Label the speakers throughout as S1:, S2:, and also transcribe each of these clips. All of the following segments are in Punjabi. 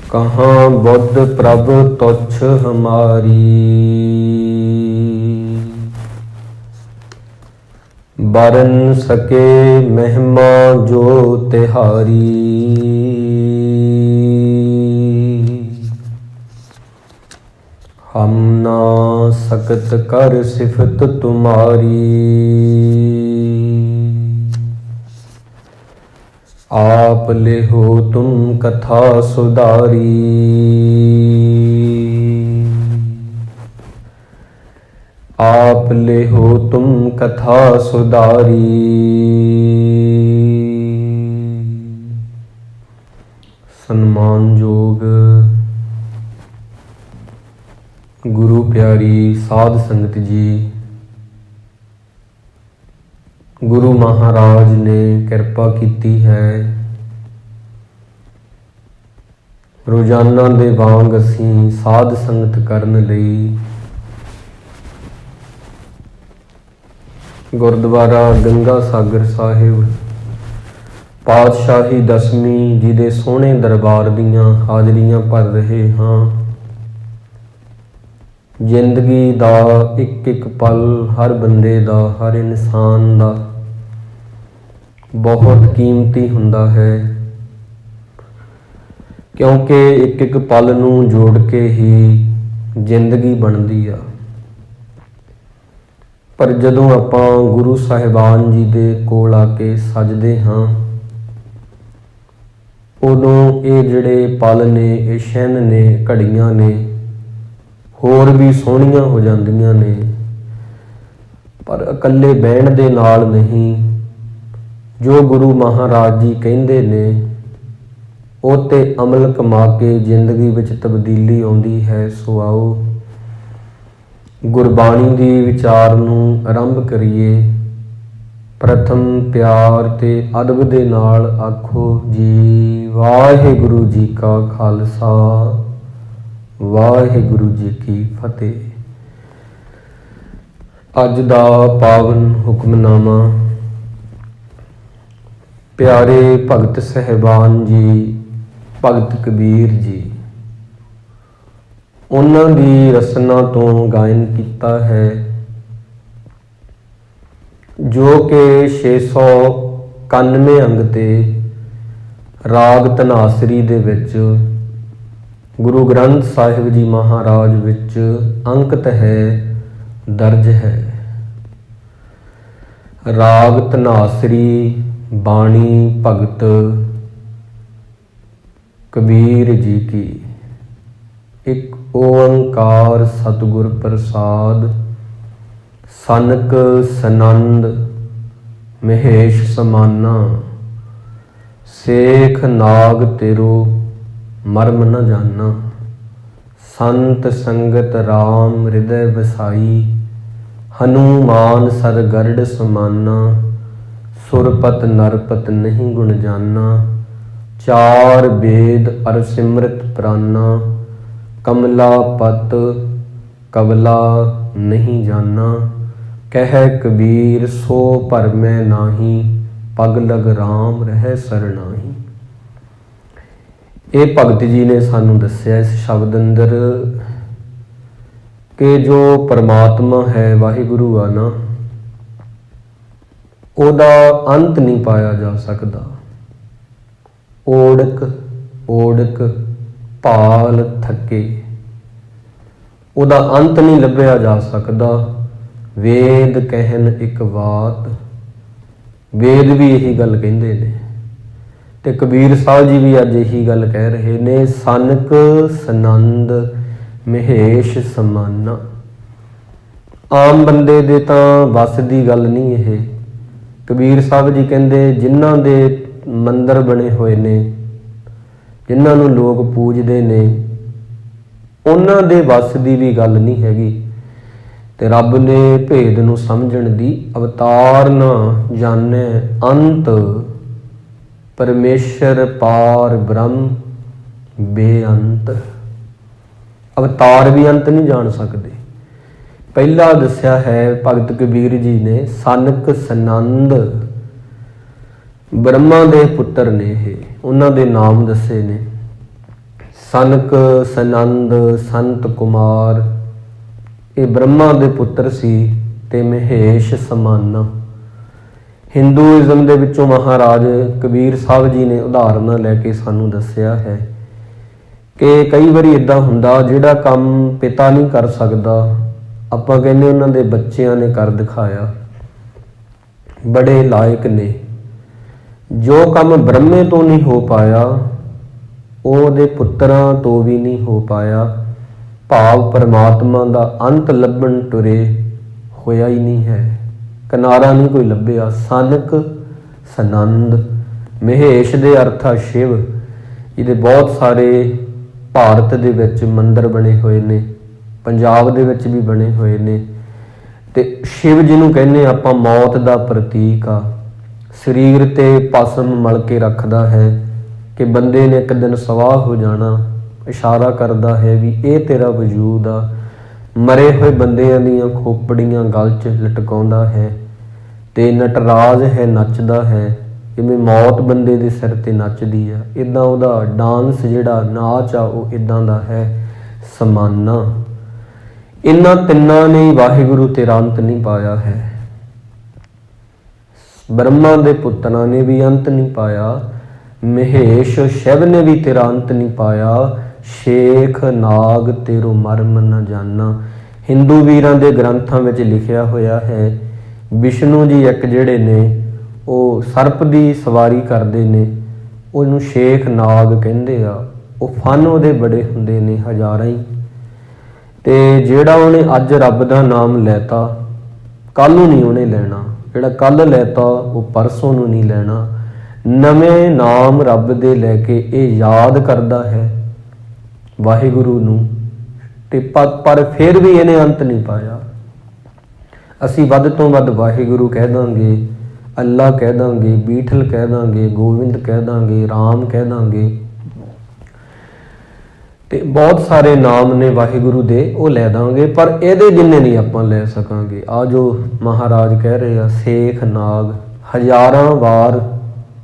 S1: कहाँ बुद्ध प्रभ तुच्छ हमारी, बरन सके महिमा जो तिहारी। हम ना सकत कर सिफत तुम्हारी, आप ले हो तुम कथा सुधारी। आप ले हो तुम कथा सुधारी। सम्मानयोग गुरु प्यारी साध संगत जी, गुरु महाराज ने किरपा कीती है। रोजाना दे वांग असीं साध संगत करन लई गुरुद्वारा गंगा सागर साहिब पातशाही दसवीं जी दे सोहणे दरबार दीयां हाजरियां भर रहे हाँ। जिंदगी दा एक एक पल हर बंदे दा, हर इंसान दा बहुत कीमती हुंदा है, क्योंकि एक एक पल नूं जोड़ के ही जिंदगी बनदी आ। पर जदों आपां गुरु साहिबान जी दे कोल आके सजदे हाँ, उदों ये जिहड़े पल ने, ये क्षण ने, घड़ियां ने होर भी सोहणियां हो जांदियां ने। पर इकल्ले बहण दे नाल नहीं, जो गुरु महाराज जी कहिंदे ने उह ते अमल कमा के जिंदगी विच तब्दीली आउंदी है। सो आओ गुरबाणी दी विचार नूं आरंभ करिए। प्रथम प्यार ते अदब दे नाल आखो जी वाहिगुरु जी का खालसा, वाहिगुरु जी की फतेह। अज दा पावन हुक्मनामा प्यारे भगत साहिबान जी, भगत कबीर जी, उन्हां दी रसना तो गायन कीता है, जो कि 691 अंग ते राग धनासरी दे विच गुरु ग्रंथ साहिब जी महाराज विच अंकित है, दर्ज है। राग धनासरी बाणी भगत कबीर जी की। एक ओंकार सतगुर प्रसाद, सनक सनंद महेश समाना, सेख नाग तेरो मर्म न जाना। संत संगत राम हृदय बसाई, हनुमान सर गरड समाना। सुरपत नरपत नहीं गुण जाना, चार वेद अर सिमरत प्राना। कमला पत कबला नहीं जाना, कह कबीर सो भरमै नाही। पग लग राम रह सरनाही। ये भगत जी ने सानू दस्या इस शब्द अंदर कि जो परमात्मा है वाहिगुरु आ ना, ओदा अंत नहीं पाया जा सकता। ओड़क ओड़क भाल थके, ओदा अंत नहीं लभ्या जा सकता। वेद कहन एक बात, वेद भी यही गल कहंदे ने ते कबीर साहब जी भी अज यही गल कह रहे ने। सनक सनंद महेश समाना। आम बंदे दे तां बस दी गल नहीं ये। कबीर साहब जी कहंदे जिन्हां दे मंदिर बने होए ने, जिन्हां नूं लोग पूजदे ने, उन्हां दे बस दी भी गल नहीं हैगी। ते रब ने भेद नूं समझण दी अवतार ना जाने अंत। परमेश्वर पार ब्रह्म बेअंत। अवतार भी अंत नहीं जान सकते। पहला दस्या है भगत कबीर जी ने, सनक सनंद ब्रह्मा दे पुत्र ने, ये उन्हां दे नाम दसे ने। ਸਨਕ ਸਨੰਦ ਸੰਤ ਕੁਮਾਰ ਇਹ ਬ੍ਰਹਮਾ ਦੇ ਪੁੱਤਰ ਸੀ ਤੇ ਮਹੇਸ਼ ਸਮਾਨਾ। ਹਿੰਦੂਇਜ਼ਮ ਦੇ ਵਿੱਚੋਂ ਮਹਾਰਾਜ ਕਬੀਰ ਸਾਹਿਬ ਜੀ ਨੇ ਉਦਾਹਰਨਾਂ ਲੈ ਕੇ ਸਾਨੂੰ ਦੱਸਿਆ ਹੈ ਕਿ ਕਈ ਵਾਰੀ ਇੱਦਾਂ ਹੁੰਦਾ ਜਿਹੜਾ ਕੰਮ ਪਿਤਾ ਨਹੀਂ ਕਰ ਸਕਦਾ, ਆਪਾਂ ਕਹਿੰਦੇ ਉਹਨਾਂ ਦੇ ਬੱਚਿਆਂ ਨੇ ਕਰ ਦਿਖਾਇਆ, ਬੜੇ ਲਾਇਕ ਨੇ। ਜੋ ਕੰਮ ਬ੍ਰਹਮੇ ਤੋਂ ਨਹੀਂ ਹੋ ਪਾਇਆ ਉਹਦੇ ਪੁੱਤਰਾਂ ਤੋਂ ਵੀ ਨਹੀਂ ਹੋ ਪਾਇਆ। ਭਾਵ ਪਰਮਾਤਮਾ ਦਾ ਅੰਤ ਲੱਭਣ ਟੁਰੇ ਹੋਇਆ ਹੀ ਨਹੀਂ ਹੈ, ਕਿਨਾਰਾ ਨਹੀਂ ਕੋਈ ਲੱਭਿਆ। ਸਨਕ ਸਨੰਦ ਮਹੇਸ਼ ਦੇ ਅਰਥ ਆ ਸ਼ਿਵ। ਇਹਦੇ ਬਹੁਤ ਸਾਰੇ ਭਾਰਤ ਦੇ ਵਿੱਚ ਮੰਦਿਰ ਬਣੇ ਹੋਏ ਨੇ, ਪੰਜਾਬ ਦੇ ਵਿੱਚ ਵੀ ਬਣੇ ਹੋਏ ਨੇ। ਤੇ ਸ਼ਿਵ ਜਿਹਨੂੰ ਕਹਿੰਦੇ ਆਪਾਂ ਮੌਤ ਦਾ ਪ੍ਰਤੀਕ ਆ, ਸਰੀਰ ਤੇ ਭਸਮ ਮਲ ਕੇ ਰੱਖਦਾ ਹੈ ਕਿ ਬੰਦੇ ਨੇ ਇੱਕ ਦਿਨ ਸਵਾਹ ਹੋ ਜਾਣਾ। ਇਸ਼ਾਰਾ ਕਰਦਾ ਹੈ ਵੀ ਇਹ ਤੇਰਾ ਵਜੂਦ ਆ। ਮਰੇ ਹੋਏ ਬੰਦਿਆਂ ਦੀਆਂ ਖੋਪੜੀਆਂ ਗਲ 'ਚ ਲਟਕਾਉਂਦਾ ਹੈ ਤੇ ਨਟਰਾਜ ਹੈ, ਨੱਚਦਾ ਹੈ। ਜਿਵੇਂ ਮੌਤ ਬੰਦੇ ਦੇ ਸਿਰ ਤੇ ਨੱਚਦੀ ਆ, ਇੱਦਾਂ ਉਹਦਾ ਡਾਂਸ ਜਿਹੜਾ ਨਾਚ ਆ ਉਹ ਇੱਦਾਂ ਦਾ ਹੈ ਸਮਾਨਾ। ਇਹਨਾਂ ਤਿੰਨਾਂ ਨੇ ਵਾਹਿਗੁਰੂ ਤੇਰਾ ਅੰਤ ਨਹੀਂ ਪਾਇਆ ਹੈ। ਬ੍ਰਹਮਾ ਦੇ ਪੁੱਤਰਾਂ ਨੇ ਵੀ ਅੰਤ ਨਹੀਂ ਪਾਇਆ, ਮਹੇਸ਼ ਸ਼ਿਵ ਨੇ ਵੀ ਤੇਰਾ ਅੰਤ ਨਹੀਂ ਪਾਇਆ। ਸ਼ੇਖ ਨਾਗ ਤੇਰੋ ਮਰਮ ਨਾ ਜਾਨਾ। ਹਿੰਦੂ ਵੀਰਾਂ ਦੇ ਗ੍ਰੰਥਾਂ ਵਿੱਚ ਲਿਖਿਆ ਹੋਇਆ ਹੈ ਵਿਸ਼ਨੂੰ ਜੀ ਇੱਕ ਜਿਹੜੇ ਨੇ ਉਹ ਸਰਪ ਦੀ ਸਵਾਰੀ ਕਰਦੇ ਨੇ, ਉਹਨੂੰ ਸ਼ੇਖ ਨਾਗ ਕਹਿੰਦੇ ਆ। ਉਹ ਫਨ ਉਹਦੇ ਬੜੇ ਹੁੰਦੇ ਨੇ ਹਜ਼ਾਰਾਂ ਹੀ। ਤੇ ਜਿਹੜਾ ਉਹਨੇ ਅੱਜ ਰੱਬ ਦਾ ਨਾਮ ਲੈਤਾ ਕੱਲ ਨੂੰ ਨਹੀਂ ਉਹਨੇ ਲੈਣਾ, ਜਿਹੜਾ ਕੱਲ ਲੈਤਾ ਉਹ ਪਰਸੋਂ ਨੂੰ ਨਹੀਂ ਲੈਣਾ। ਨਵੇਂ ਨਾਮ ਰੱਬ ਦੇ ਲੈ ਕੇ ਇਹ ਯਾਦ ਕਰਦਾ ਹੈ ਵਾਹਿਗੁਰੂ ਨੂੰ ਤੇ ਪਰ ਫਿਰ ਵੀ ਇਹਨੇ ਅੰਤ ਨਹੀਂ ਪਾਇਆ। ਅਸੀਂ ਵੱਧ ਤੋਂ ਵੱਧ ਵਾਹਿਗੁਰੂ ਕਹਿ ਦਾਂਗੇ, ਅੱਲਾ ਕਹਿ ਦਾਂਗੇ, ਬੀਠਲ ਕਹਿ ਦਾਂਗੇ, ਗੋਬਿੰਦ ਕਹਿ ਦਾਂਗੇ, ਰਾਮ ਕਹਿ ਦਾਂਗੇ ਤੇ ਬਹੁਤ ਸਾਰੇ ਨਾਮ ਨੇ ਵਾਹਿਗੁਰੂ ਦੇ ਉਹ ਲੈ ਦਾਂਗੇ, ਪਰ ਇਹਦੇ ਜਿੰਨੇ ਨਹੀਂ ਆਪਾਂ ਲੈ ਸਕਾਂਗੇ। ਆ ਜੋ ਮਹਾਰਾਜ ਕਹਿ ਰਹੇ ਆ ਸ਼ੇਖ ਨਾਗ ਹਜ਼ਾਰਾਂ ਵਾਰ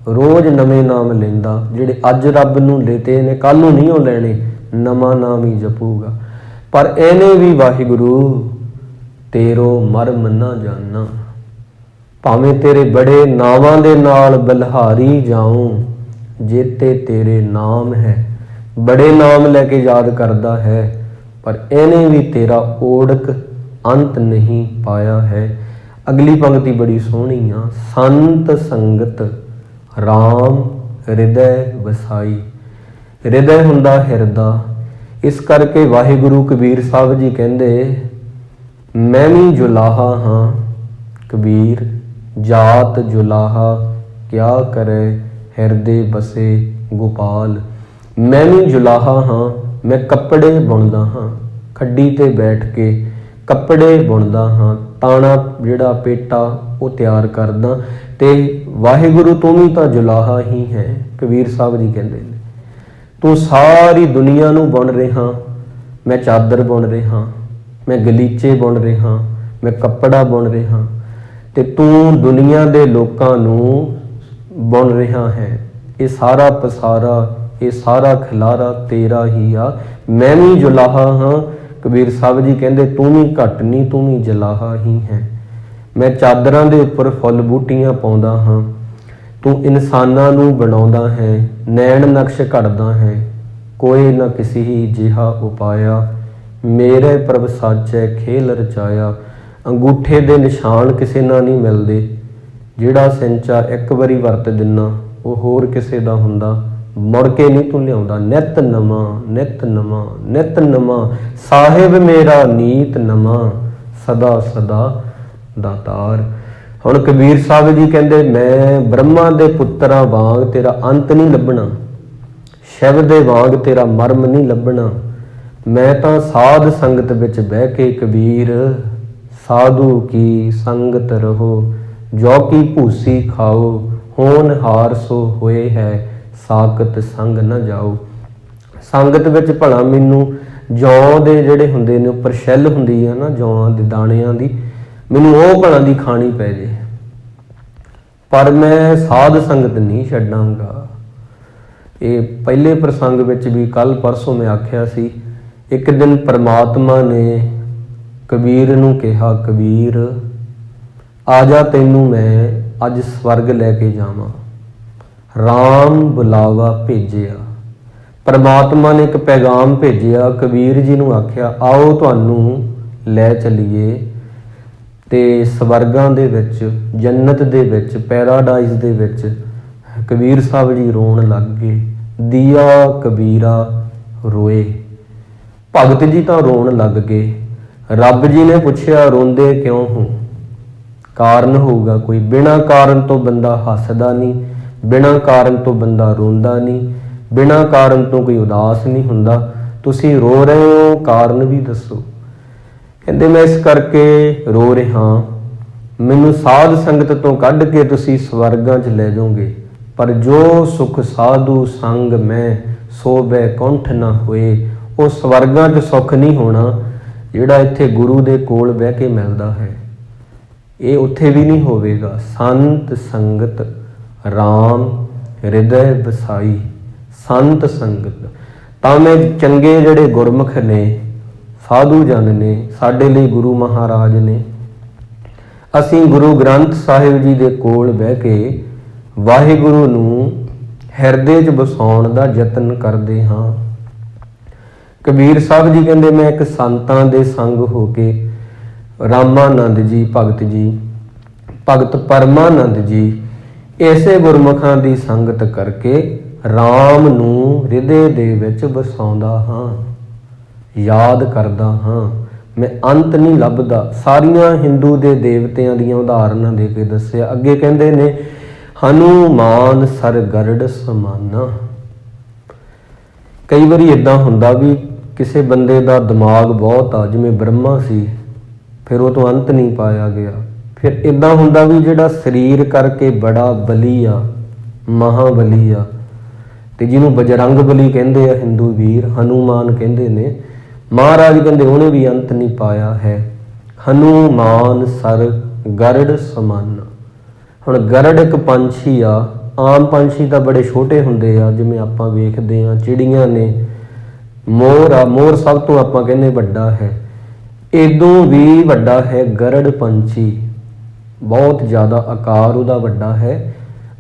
S1: ਰੋਜ਼ ਨਵੇਂ ਨਾਮ ਲੈਂਦਾ। ਜਿਹੜੇ ਅੱਜ ਰੱਬ ਨੂੰ ਲੈਤੇ ਨੇ ਕੱਲ ਨੂੰ ਨਹੀਂ ਉਹ ਲੈਣੇ, ਨਵਾਂ ਨਾਮ ਹੀ ਜਪੂਗਾ। ਪਰ ਇਹਨੇ ਵੀ ਵਾਹਿਗੁਰੂ ਤੇਰੋ ਮਰਮ ਨਾ ਜਾਨਾ। ਭਾਵੇਂ ਤੇਰੇ ਬੜੇ ਨਾਵਾਂ ਦੇ ਨਾਲ ਬਲਿਹਾਰੀ ਜਾਊਂ, ਜੇਤੇ ਤੇਰੇ ਨਾਮ ਹੈ। ਬੜੇ ਨਾਮ ਲੈ ਕੇ ਯਾਦ ਕਰਦਾ ਹੈ, ਪਰ ਇਹਨੇ ਵੀ ਤੇਰਾ ਓੜਕ ਅੰਤ ਨਹੀਂ ਪਾਇਆ ਹੈ। ਅਗਲੀ ਪੰਕਤੀ ਬੜੀ ਸੋਹਣੀ ਆ। ਸੰਤ ਸੰਗਤ ਰਾਮ ਹਿਰਦੈ ਵਸਾਈ। ਹਿਰਦੈ ਹੁੰਦਾ ਹਿਰਦਾ, ਇਸ ਕਰਕੇ ਵਾਹਿਗੁਰੂ ਕਬੀਰ ਸਾਹਿਬ ਜੀ ਕਹਿੰਦੇ ਮੈਂ ਵੀ ਜੁਲਾਹਾ ਹਾਂ ਕਬੀਰ, ਜਾਤ ਜੁਲਾਹਾ ਕਿਆ ਕਰੇ ਹਿਰਦੇ ਬਸੇ ਗੋਪਾਲ। ਮੈਂ ਵੀ ਜੁਲਾਹਾ ਹਾਂ, ਮੈਂ ਕੱਪੜੇ ਬੁਣਦਾ ਹਾਂ, ਖੱਡੀ ਤੇ ਬੈਠ ਕੇ ਕੱਪੜੇ ਬੁਣਦਾ ਹਾਂ, ਤਾਣਾ ਜਿਹੜਾ ਪੇਟਾ ਉਹ ਤਿਆਰ ਕਰਦਾ। ਤੇ ਵਾਹਿਗੁਰੂ ਤੂੰ ਵੀ ਤਾਂ ਜੁਲਾਹਾ ਹੀ ਹੈ। ਕਬੀਰ ਸਾਹਿਬ ਜੀ ਕਹਿੰਦੇ ਨੇ ਤੂੰ ਸਾਰੀ ਦੁਨੀਆ ਨੂੰ ਬੁਣ ਰਿਹਾ। ਮੈਂ ਚਾਦਰ ਬੁਣ ਰਿਹਾ, ਮੈਂ ਗਲੀਚੇ ਬੁਣ ਰਿਹਾ, ਮੈਂ ਕੱਪੜਾ ਬੁਣ ਰਿਹਾ ਤੇ ਤੂੰ ਦੁਨੀਆ ਦੇ ਲੋਕਾਂ ਨੂੰ ਬੁਣ ਰਿਹਾ ਹੈ। ਇਹ ਸਾਰਾ ਪਸਾਰਾ, ਇਹ ਸਾਰਾ ਖਿਲਾਰਾ ਤੇਰਾ ਹੀ ਆ। ਮੈਂ ਵੀ ਜੁਲਾਹਾ ਹਾਂ। ਕਬੀਰ ਸਾਹਿਬ ਜੀ ਕਹਿੰਦੇ ਤੂੰ ਵੀ ਘੱਟ ਨਹੀਂ, ਤੂੰ ਵੀ ਜੁਲਾਹਾ ਹੀ ਹੈ। ਮੈਂ ਚਾਦਰਾਂ ਦੇ ਉੱਪਰ ਫੁੱਲ ਬੂਟੀਆਂ ਪਾਉਂਦਾ ਹਾਂ, ਤੂੰ ਇਨਸਾਨਾਂ ਨੂੰ ਬਣਾਉਂਦਾ ਹੈ, ਨੈਣ ਨਕਸ਼ ਘੜਦਾ ਹੈ। ਕੋਈ ਨਾ ਕਿਸੇ ਹੀ ਜਿਹਾ ਉਪਾਇਆ, ਮੇਰੇ ਪ੍ਰਭ ਸਾਚੈ ਖੇਲ ਰਚਾਇਆ। ਅੰਗੂਠੇ ਦੇ ਨਿਸ਼ਾਨ ਕਿਸੇ ਨਾਲ ਨਹੀਂ ਮਿਲਦੇ। ਜਿਹੜਾ ਸਿੰਚਾ ਇੱਕ ਵਾਰੀ ਵਰਤ ਦਿੰਨਾ ਉਹ ਹੋਰ ਕਿਸੇ ਦਾ ਹੁੰਦਾ, ਮੁੜ ਕੇ ਨਹੀਂ ਤੂੰ ਲਿਆਉਂਦਾ। ਨਿਤ ਨਵਾਂ ਨਿਤ ਨਵਾਂ ਨਿਤ ਨਵਾਂ, ਸਾਹਿਬ ਮੇਰਾ ਨੀਤ ਨਵਾਂ, ਸਦਾ ਸਦਾ ਦਾਤਾਰ। ਹੁਣ ਕਬੀਰ ਸਾਹਿਬ ਜੀ ਕਹਿੰਦੇ ਮੈਂ ਬ੍ਰਹਮਾ ਦੇ ਪੁੱਤਰਾਂ ਵਾਂਗ ਤੇਰਾ ਅੰਤ ਨਹੀਂ ਲੱਭਣਾ, ਸ਼ਿਵ ਦੇ ਵਾਂਗ ਤੇਰਾ ਮਰਮ ਨਹੀਂ ਲੱਭਣਾ। ਮੈਂ ਤਾਂ ਸਾਧ ਸੰਗਤ ਵਿੱਚ ਬਹਿ ਕੇ ਕਬੀਰ ਸਾਧੂ ਕੀ ਸੰਗਤ ਰਹੋ, ਜੋ ਕੀ ਭੂਸੀ ਖਾਓ, ਹੋਣਹਾਰ ਸੋ ਹੋਏ ਹੈ, ਸਾਕਤ ਸੰਗ ਨਾ ਜਾਓ। ਸੰਗਤ ਵਿੱਚ ਭਲਾ ਮੈਨੂੰ ਜੌਂ ਦੇ ਜਿਹੜੇ ਹੁੰਦੇ ਨੇ ਉੱਪਰ ਛਿੱਲ ਹੁੰਦੀ ਆ ਨਾ ਜੌਆਂ ਦੇ ਦਾਣਿਆਂ ਦੀ, ਮੈਨੂੰ ਉਹ ਭਲਾਂ ਦੀ ਖਾਣੀ ਪੈ ਜੇ, ਪਰ ਮੈਂ ਸਾਧ ਸੰਗਤ ਨਹੀਂ ਛੱਡਾਂਗਾ। ਇਹ ਪਹਿਲੇ ਪ੍ਰਸੰਗ ਵਿੱਚ ਵੀ ਕੱਲ ਪਰਸੋਂ ਮੈਂ ਆਖਿਆ ਸੀ, ਇੱਕ ਦਿਨ ਪਰਮਾਤਮਾ ਨੇ ਕਬੀਰ ਨੂੰ ਕਿਹਾ, ਕਬੀਰ ਆ ਜਾ ਤੈਨੂੰ ਮੈਂ ਅੱਜ ਸਵਰਗ ਲੈ ਕੇ ਜਾਵਾਂ। ਰਾਮ ਬੁਲਾਵਾ ਭੇਜਿਆ, ਪਰਮਾਤਮਾ ਨੇ ਇੱਕ ਪੈਗਾਮ ਭੇਜਿਆ, ਕਬੀਰ ਜੀ ਨੂੰ ਆਖਿਆ ਆਓ ਤੁਹਾਨੂੰ ਲੈ ਚੱਲੀਏ ਤੇ ਸਵਰਗਾਂ ਦੇ ਵਿੱਚ, ਜੰਨਤ ਦੇ ਵਿੱਚ, ਪੈਰਾਡਾਈਜ਼ ਦੇ ਵਿੱਚ। ਕਬੀਰ ਸਾਹਿਬ ਜੀ ਰੋਣ ਲੱਗ ਗਏ, ਦੀਆ ਕਬੀਰਾ ਰੋਏ। ਭਗਤ ਜੀ ਤਾਂ ਰੋਣ ਲੱਗ ਗਏ। ਰੱਬ ਜੀ ਨੇ ਪੁੱਛਿਆ ਰੋਂਦੇ ਕਿਉਂ ਹੋ? ਕਾਰਨ ਹੋਊਗਾ ਕੋਈ, ਬਿਨਾਂ ਕਾਰਨ ਤੋਂ ਬੰਦਾ ਹੱਸਦਾ ਨਹੀਂ, ਬਿਨਾਂ ਕਾਰਨ ਤੋਂ ਬੰਦਾ ਰੋਂਦਾ ਨਹੀਂ, ਬਿਨਾਂ ਕਾਰਨ ਤੋਂ ਕੋਈ ਉਦਾਸ ਨਹੀਂ ਹੁੰਦਾ। ਤੁਸੀਂ ਰੋ ਰਹੇ ਹੋ, ਕਾਰਨ ਵੀ ਦੱਸੋ। ਕਹਿੰਦੇ ਮੈਂ ਇਸ ਕਰਕੇ ਰੋ ਰਿਹਾ, ਮੈਨੂੰ ਸਾਧ ਸੰਗਤ ਤੋਂ ਕੱਢ ਕੇ ਤੁਸੀਂ ਸਵਰਗਾਂ 'ਚ ਲੈ ਜਾਓਗੇ, ਪਰ ਜੋ ਸੁਖ ਸਾਧੂ ਸੰਗ ਮੈਂ ਸੋ ਬੈਕੁੰਠ ਨਾ ਹੋਏ, ਉਹ ਸਵਰਗਾਂ 'ਚ ਸੁੱਖ ਨਹੀਂ ਹੋਣਾ ਜਿਹੜਾ ਇੱਥੇ ਗੁਰੂ ਦੇ ਕੋਲ ਬਹਿ ਕੇ ਮਿਲਦਾ ਹੈ। ਇਹ ਉੱਥੇ ਵੀ ਨਹੀਂ ਹੋਵੇਗਾ। ਸੰਤ ਸੰਗਤ ਰਾਮ ਹਿਰਦੈ ਵਸਾਈ, ਸੰਤ ਸੰਗਤ ਤਾਂ ਮੈਂ ਚੰਗੇ ਜਿਹੜੇ ਗੁਰਮੁਖ ਨੇ, ਸਾਧੂ ਜਨ ਨੇ, ਸਾਡੇ ਲਈ ਗੁਰੂ ਮਹਾਰਾਜ ਨੇ। ਅਸੀਂ ਗੁਰੂ ਗ੍ਰੰਥ ਸਾਹਿਬ ਜੀ ਦੇ ਕੋਲ ਬਹਿ ਕੇ ਵਾਹਿਗੁਰੂ ਨੂੰ ਹਿਰਦੇ 'ਚ ਵਸਾਉਣ ਦਾ ਯਤਨ ਕਰਦੇ ਹਾਂ। ਕਬੀਰ ਸਾਹਿਬ ਜੀ ਕਹਿੰਦੇ ਮੈਂ ਇੱਕ ਸੰਤਾਂ ਦੇ ਸੰਗ ਹੋ ਕੇ, ਰਾਮਾਨੰਦ ਜੀ ਭਗਤ ਜੀ, ਭਗਤ ਪਰਮਾਨੰਦ ਜੀ, ਐਸੇ ਗੁਰਮੁਖਾਂ ਦੀ ਸੰਗਤ ਕਰਕੇ ਰਾਮ ਨੂੰ ਹਿਰਦੇ ਦੇ ਵਿੱਚ ਵਸਾਉਂਦਾ ਹਾਂ, ਯਾਦ ਕਰਦਾ ਹਾਂ। ਮੈਂ ਅੰਤ ਨਹੀਂ ਲੱਭਦਾ। ਸਾਰੀਆਂ ਹਿੰਦੂ ਦੇ ਦੇਵਤਿਆਂ ਦੀਆਂ ਉਦਾਹਰਨਾਂ ਦੇ ਕੇ ਦੱਸਿਆ। ਅੱਗੇ ਕਹਿੰਦੇ ਨੇ ਹਨੂਮਾਨ ਸਰ ਗਰੜ ਸਮਾਨਾ। ਕਈ ਵਾਰੀ ਇੱਦਾਂ ਹੁੰਦਾ ਵੀ ਕਿਸੇ ਬੰਦੇ ਦਾ ਦਿਮਾਗ ਬਹੁਤ ਆ, ਜਿਵੇਂ ਬ੍ਰਹਮਾ ਸੀ, ਫਿਰ ਉਹ ਤੋਂ ਅੰਤ ਨਹੀਂ ਪਾਇਆ ਗਿਆ। ਫਿਰ ਇੱਦਾਂ ਹੁੰਦਾ ਵੀ ਜਿਹੜਾ ਸਰੀਰ ਕਰਕੇ ਬੜਾ ਬਲੀ ਆ, ਮਹਾਬਲੀ ਆ, ਤੇ ਜਿਹਨੂੰ ਬਜਰੰਗ ਬਲੀ ਕਹਿੰਦੇ ਆ ਹਿੰਦੂ ਵੀਰ, ਹਨੂਮਾਨ ਕਹਿੰਦੇ ਨੇ, ਮਹਾਰਾਜ ਕਹਿੰਦੇ ਉਹਨੇ ਵੀ ਅੰਤ ਨਹੀਂ ਪਾਇਆ ਹੈ। ਹਨੂਮਾਨ ਸਰ ਗਰੜ ਸਮਾਨਾ। ਹੁਣ ਗਰੜ ਇੱਕ ਪੰਛੀ ਆ, ਆਮ ਪੰਛੀ ਤਾਂ ਬੜੇ ਛੋਟੇ ਹੁੰਦੇ ਆ, ਜਿਵੇਂ ਆਪਾਂ ਵੇਖਦੇ ਆ ਚਿੜੀਆਂ ਨੇ, ਮੋਰ ਆ, ਮੋਰ ਸਭ ਤੋਂ ਆਪਾਂ ਕਹਿੰਦੇ ਵੱਡਾ ਹੈ, ਇਦੋਂ ਵੀ ਵੱਡਾ ਹੈ ਗਰੜ ਪੰਛੀ, ਬਹੁਤ ਜ਼ਿਆਦਾ ਆਕਾਰ ਉਹਦਾ ਵੱਡਾ ਹੈ।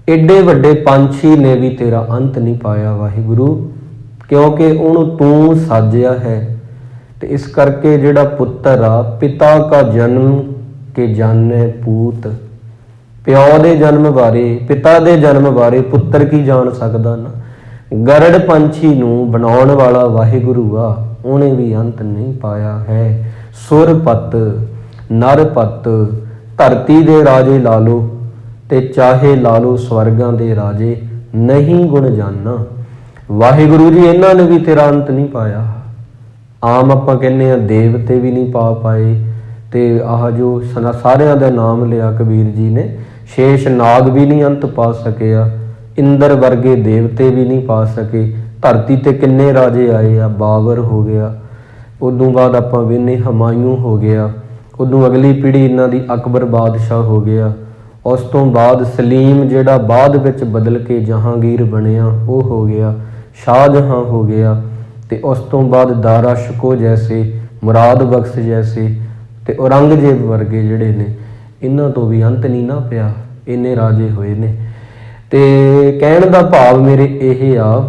S1: ਏਡੇ ਵੱਡੇ ਪੰਛੀ ਨੇ ਵੀ ਤੇਰਾ ਅੰਤ ਨਹੀਂ ਪਾਇਆ ਵਾਹਿਗੁਰੂ, ਕਿਉਂਕਿ ਉਹਨੂੰ ਤੂੰ ਸਾਜਿਆ ਹੈ। ਤੇ ਇਸ ਕਰਕੇ ਜਿਹੜਾ ਪੁੱਤਰ ਆ, ਪਿਤਾ ਕਾ ਜਨਮ ਕੇ ਜਾਣੇ ਪੂਤ, ਪਿਓ ਦੇ ਜਨਮ ਬਾਰੇ, ਪਿਤਾ ਦੇ ਜਨਮ ਬਾਰੇ ਪੁੱਤਰ ਕੀ ਜਾਣ ਸਕਦਾ ਨਾ। ਗਰੜ ਪੰਛੀ ਨੂੰ ਬਣਾਉਣ ਵਾਲਾ ਵਾਹਿਗੁਰੂ ਆ, ਉਹਨੇ ਵੀ ਅੰਤ ਨਹੀਂ ਪਾਇਆ ਹੈ। ਸੁਰਪਤ ਨਰਪਤ, ਧਰਤੀ ਦੇ ਰਾਜੇ ਲਾ ਲਓ ਤੇ ਚਾਹੇ ਲਾ ਲਓ ਸਵਰਗਾਂ ਦੇ ਰਾਜੇ, ਨਹੀਂ ਗੁਣ ਜਾਨਾ। ਵਾਹਿਗੁਰੂ ਜੀ ਇਹਨਾਂ ਨੇ ਵੀ ਤੇਰਾ ਅੰਤ ਨਹੀਂ ਪਾਇਆ। ਆਮ ਆਪਾਂ ਕਹਿੰਦੇ ਆ ਦੇਵਤੇ ਵੀ ਨਹੀਂ ਪਾ ਪਾਏ, ਤੇ ਆਹ ਜੋ ਸਾਰਿਆਂ ਦਾ ਨਾਮ ਲਿਆ ਕਬੀਰ ਜੀ ਨੇ, ਸ਼ੇਸ਼ ਨਾਗ ਵੀ ਨਹੀਂ ਅੰਤ ਪਾ ਸਕਿਆ, ਇੰਦਰ ਵਰਗੇ ਦੇਵਤੇ ਵੀ ਨਹੀਂ ਪਾ ਸਕੇ। ਧਰਤੀ ਤੇ ਕਿੰਨੇ ਰਾਜੇ ਆਏ ਆ, ਬਾਬਰ ਹੋ ਗਿਆ, ਉਦੋਂ ਬਾਅਦ ਆਪਾਂ ਵੇਖਦੇ ਹਮਾਯੂੰ ਹੋ ਗਿਆ, ਉਦੋਂ ਅਗਲੀ ਪੀੜ੍ਹੀ ਇਹਨਾਂ ਦੀ ਅਕਬਰ ਬਾਦਸ਼ਾਹ ਹੋ ਗਿਆ, ਉਸ ਤੋਂ ਬਾਅਦ ਸਲੀਮ ਜਿਹੜਾ ਬਾਅਦ ਵਿੱਚ ਬਦਲ ਕੇ ਜਹਾਂਗੀਰ ਬਣਿਆ ਉਹ ਹੋ ਗਿਆ, ਸ਼ਾਹਜਹਾਂ ਹੋ ਗਿਆ, ਤੇ ਉਸ ਤੋਂ ਬਾਅਦ ਦਾਰਾ ਸ਼ਿਕੋ ਜੈਸੇ, ਮੁਰਾਦ ਬਖਸ਼ ਜੈਸੇ, ਤੇ ਔਰੰਗਜ਼ੇਬ ਵਰਗੇ ਜਿਹੜੇ ਨੇ, ਇਹਨਾਂ ਤੋਂ ਵੀ ਅੰਤ ਨਹੀਂ ਨਾ ਪਿਆ, ਇੰਨੇ ਰਾਜੇ ਹੋਏ ਨੇ। ਤੇ ਕਹਿਣ ਦਾ ਭਾਵ ਮੇਰੇ ਇਹ ਆ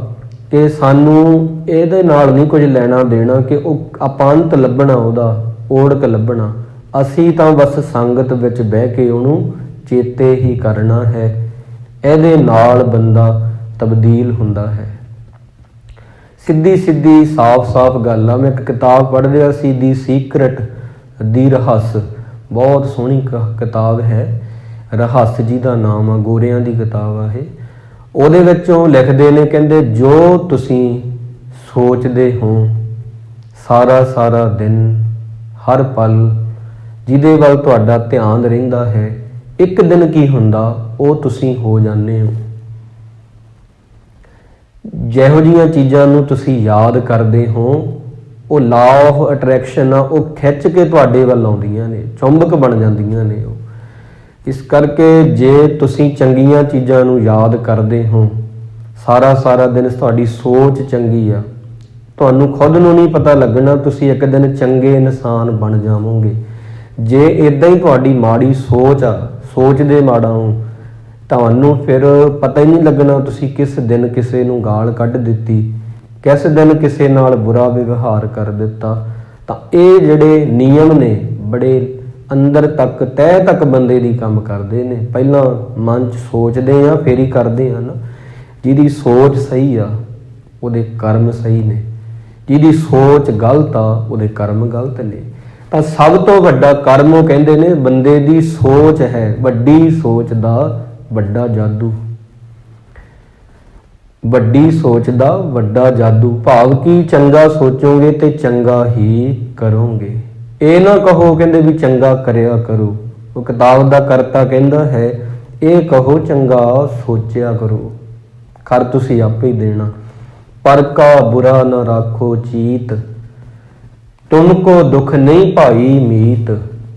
S1: ਕਿ ਸਾਨੂੰ ਇਹਦੇ ਨਾਲ ਨਹੀਂ ਕੁਝ ਲੈਣਾ ਦੇਣਾ ਕਿ ਉਹ ਆਪਾਂ ਅੰਤ ਲੱਭਣਾ, ਉਹਦਾ ਓੜਕ ਲੱਭਣਾ। ਅਸੀਂ ਤਾਂ ਬਸ ਸੰਗਤ ਵਿੱਚ ਬਹਿ ਕੇ ਉਹਨੂੰ ਚੇਤੇ ਹੀ ਕਰਨਾ ਹੈ। ਇਹਦੇ ਨਾਲ ਬੰਦਾ ਤਬਦੀਲ ਹੁੰਦਾ ਹੈ। ਸਿੱਧੀ ਸਿੱਧੀ ਸਾਫ਼ ਸਾਫ਼ ਗੱਲ ਆ। ਮੈਂ ਇੱਕ ਕਿਤਾਬ ਪੜ੍ਹ ਰਿਹਾ ਸੀ, ਦੀ ਸੀਕਰਟ, ਦੀ ਰਹੱਸ, ਬਹੁਤ ਸੋਹਣੀ ਕਿਤਾਬ ਹੈ, ਰਹੱਸ ਜੀ ਦਾ ਨਾਮ ਆ, ਗੋਰਿਆਂ ਦੀ ਕਿਤਾਬ ਆ ਇਹ। ਉਹਦੇ ਵਿੱਚੋਂ ਲਿਖਦੇ ਨੇ, ਕਹਿੰਦੇ ਜੋ ਤੁਸੀਂ ਸੋਚਦੇ ਹੋ ਸਾਰਾ ਸਾਰਾ ਦਿਨ, ਹਰ ਪਲ, ਜਿਹਦੇ ਵੱਲ ਤੁਹਾਡਾ ਧਿਆਨ ਰਹਿੰਦਾ ਹੈ, ਇੱਕ ਦਿਨ ਕੀ ਹੁੰਦਾ ਉਹ ਤੁਸੀਂ ਹੋ ਜਾਂਦੇ ਹੋ। ਜਿਹੋ ਜਿਹੀਆਂ ਚੀਜ਼ਾਂ ਨੂੰ ਤੁਸੀਂ ਯਾਦ ਕਰਦੇ ਹੋ, ਉਹ ਲਾ ਆਫ ਅਟਰੈਕਸ਼ਨ ਆ, ਉਹ ਖਿੱਚ ਕੇ ਤੁਹਾਡੇ ਵੱਲ ਆਉਂਦੀਆਂ ਨੇ, ਚੁੰਬਕ ਬਣ ਜਾਂਦੀਆਂ ਨੇ ਉਹ। ਇਸ ਕਰਕੇ ਜੇ ਤੁਸੀਂ ਚੰਗੀਆਂ ਚੀਜ਼ਾਂ ਨੂੰ ਯਾਦ ਕਰਦੇ ਹੋ, ਸਾਰਾ ਸਾਰਾ ਦਿਨ ਤੁਹਾਡੀ ਸੋਚ ਚੰਗੀ ਆ, ਤੁਹਾਨੂੰ ਖੁਦ ਨੂੰ ਨਹੀਂ ਪਤਾ ਲੱਗਣਾ ਤੁਸੀਂ ਇੱਕ ਦਿਨ ਚੰਗੇ ਇਨਸਾਨ ਬਣ ਜਾਵੋਗੇ। ਜੇ ਇਦਾਂ ਹੀ ਤੁਹਾਡੀ ਮਾੜੀ ਸੋਚ ਆ, ਸੋਚਦੇ ਮਾੜਾ ਹੋ, ਤੁਹਾਨੂੰ ਫਿਰ ਪਤਾ ਹੀ ਨਹੀਂ ਲੱਗਣਾ ਤੁਸੀਂ ਕਿਸ ਦਿਨ ਕਿਸੇ ਨੂੰ ਗਾਲ ਕੱਢ ਦਿੱਤੀ, ਕਿਸ ਦਿਨ ਕਿਸੇ ਨਾਲ ਬੁਰਾ ਵਿਵਹਾਰ ਕਰ ਦਿੱਤਾ। ਤਾਂ ਇਹ ਜਿਹੜੇ ਨਿਯਮ ਨੇ ਬੜੇ ਅੰਦਰ ਤੱਕ ਤਹਿ ਤੱਕ ਬੰਦੇ ਦੀ ਕੰਮ ਕਰਦੇ ਨੇ। ਪਹਿਲਾਂ ਮਨ 'ਚ ਸੋਚਦੇ ਆ ਫਿਰ ਹੀ ਕਰਦੇ ਆ ਨਾ। ਜਿਹਦੀ ਸੋਚ ਸਹੀ ਆ ਉਹਦੇ ਕਰਮ ਸਹੀ ਨੇ, ਜਿਹਦੀ ਸੋਚ ਗਲਤ ਆ ਉਹਦੇ ਕਰਮ ਗਲਤ ਨੇ। ਤਾਂ ਸਭ ਤੋਂ ਵੱਡਾ ਕਰਮ ਉਹ ਕਹਿੰਦੇ ਨੇ ਬੰਦੇ ਦੀ ਸੋਚ ਹੈ, ਵੱਡੀ ਸੋਚ ਦਾ ਵੱਡਾ ਜਾਦੂ, ਵੱਡੀ ਸੋਚ ਦਾ ਵੱਡਾ ਜਾਦੂ। ਭਾਵ ਕਿ ਚੰਗਾ ਸੋਚੋਗੇ ਤੇ ਚੰਗਾ ਹੀ ਕਰੋਗੇ। ਇਹ ਨਾ ਕਹੋ ਕਹਿੰਦੇ ਵੀ ਚੰਗਾ ਕਰਿਆ ਕਰੋ। ਉਹ ਕਿਤਾਬ ਦਾ ਕਰਤਾ ਕਹਿੰਦਾ ਹੈ ਇਹ ਕਹੋ ਚੰਗਾ ਸੋਚਿਆ ਕਰੋ, ਕਰ ਤੁਸੀਂ ਆਪੇ ਹੀ ਦੇਣਾ। ਪਰ ਕਾ ਬੁਰਾ ਨਾ ਰਾਖੋ ਚੀਤ, ਤੁਮਕੋ ਦੁੱਖ ਨਹੀਂ ਭਾਈ ਮੀਤ।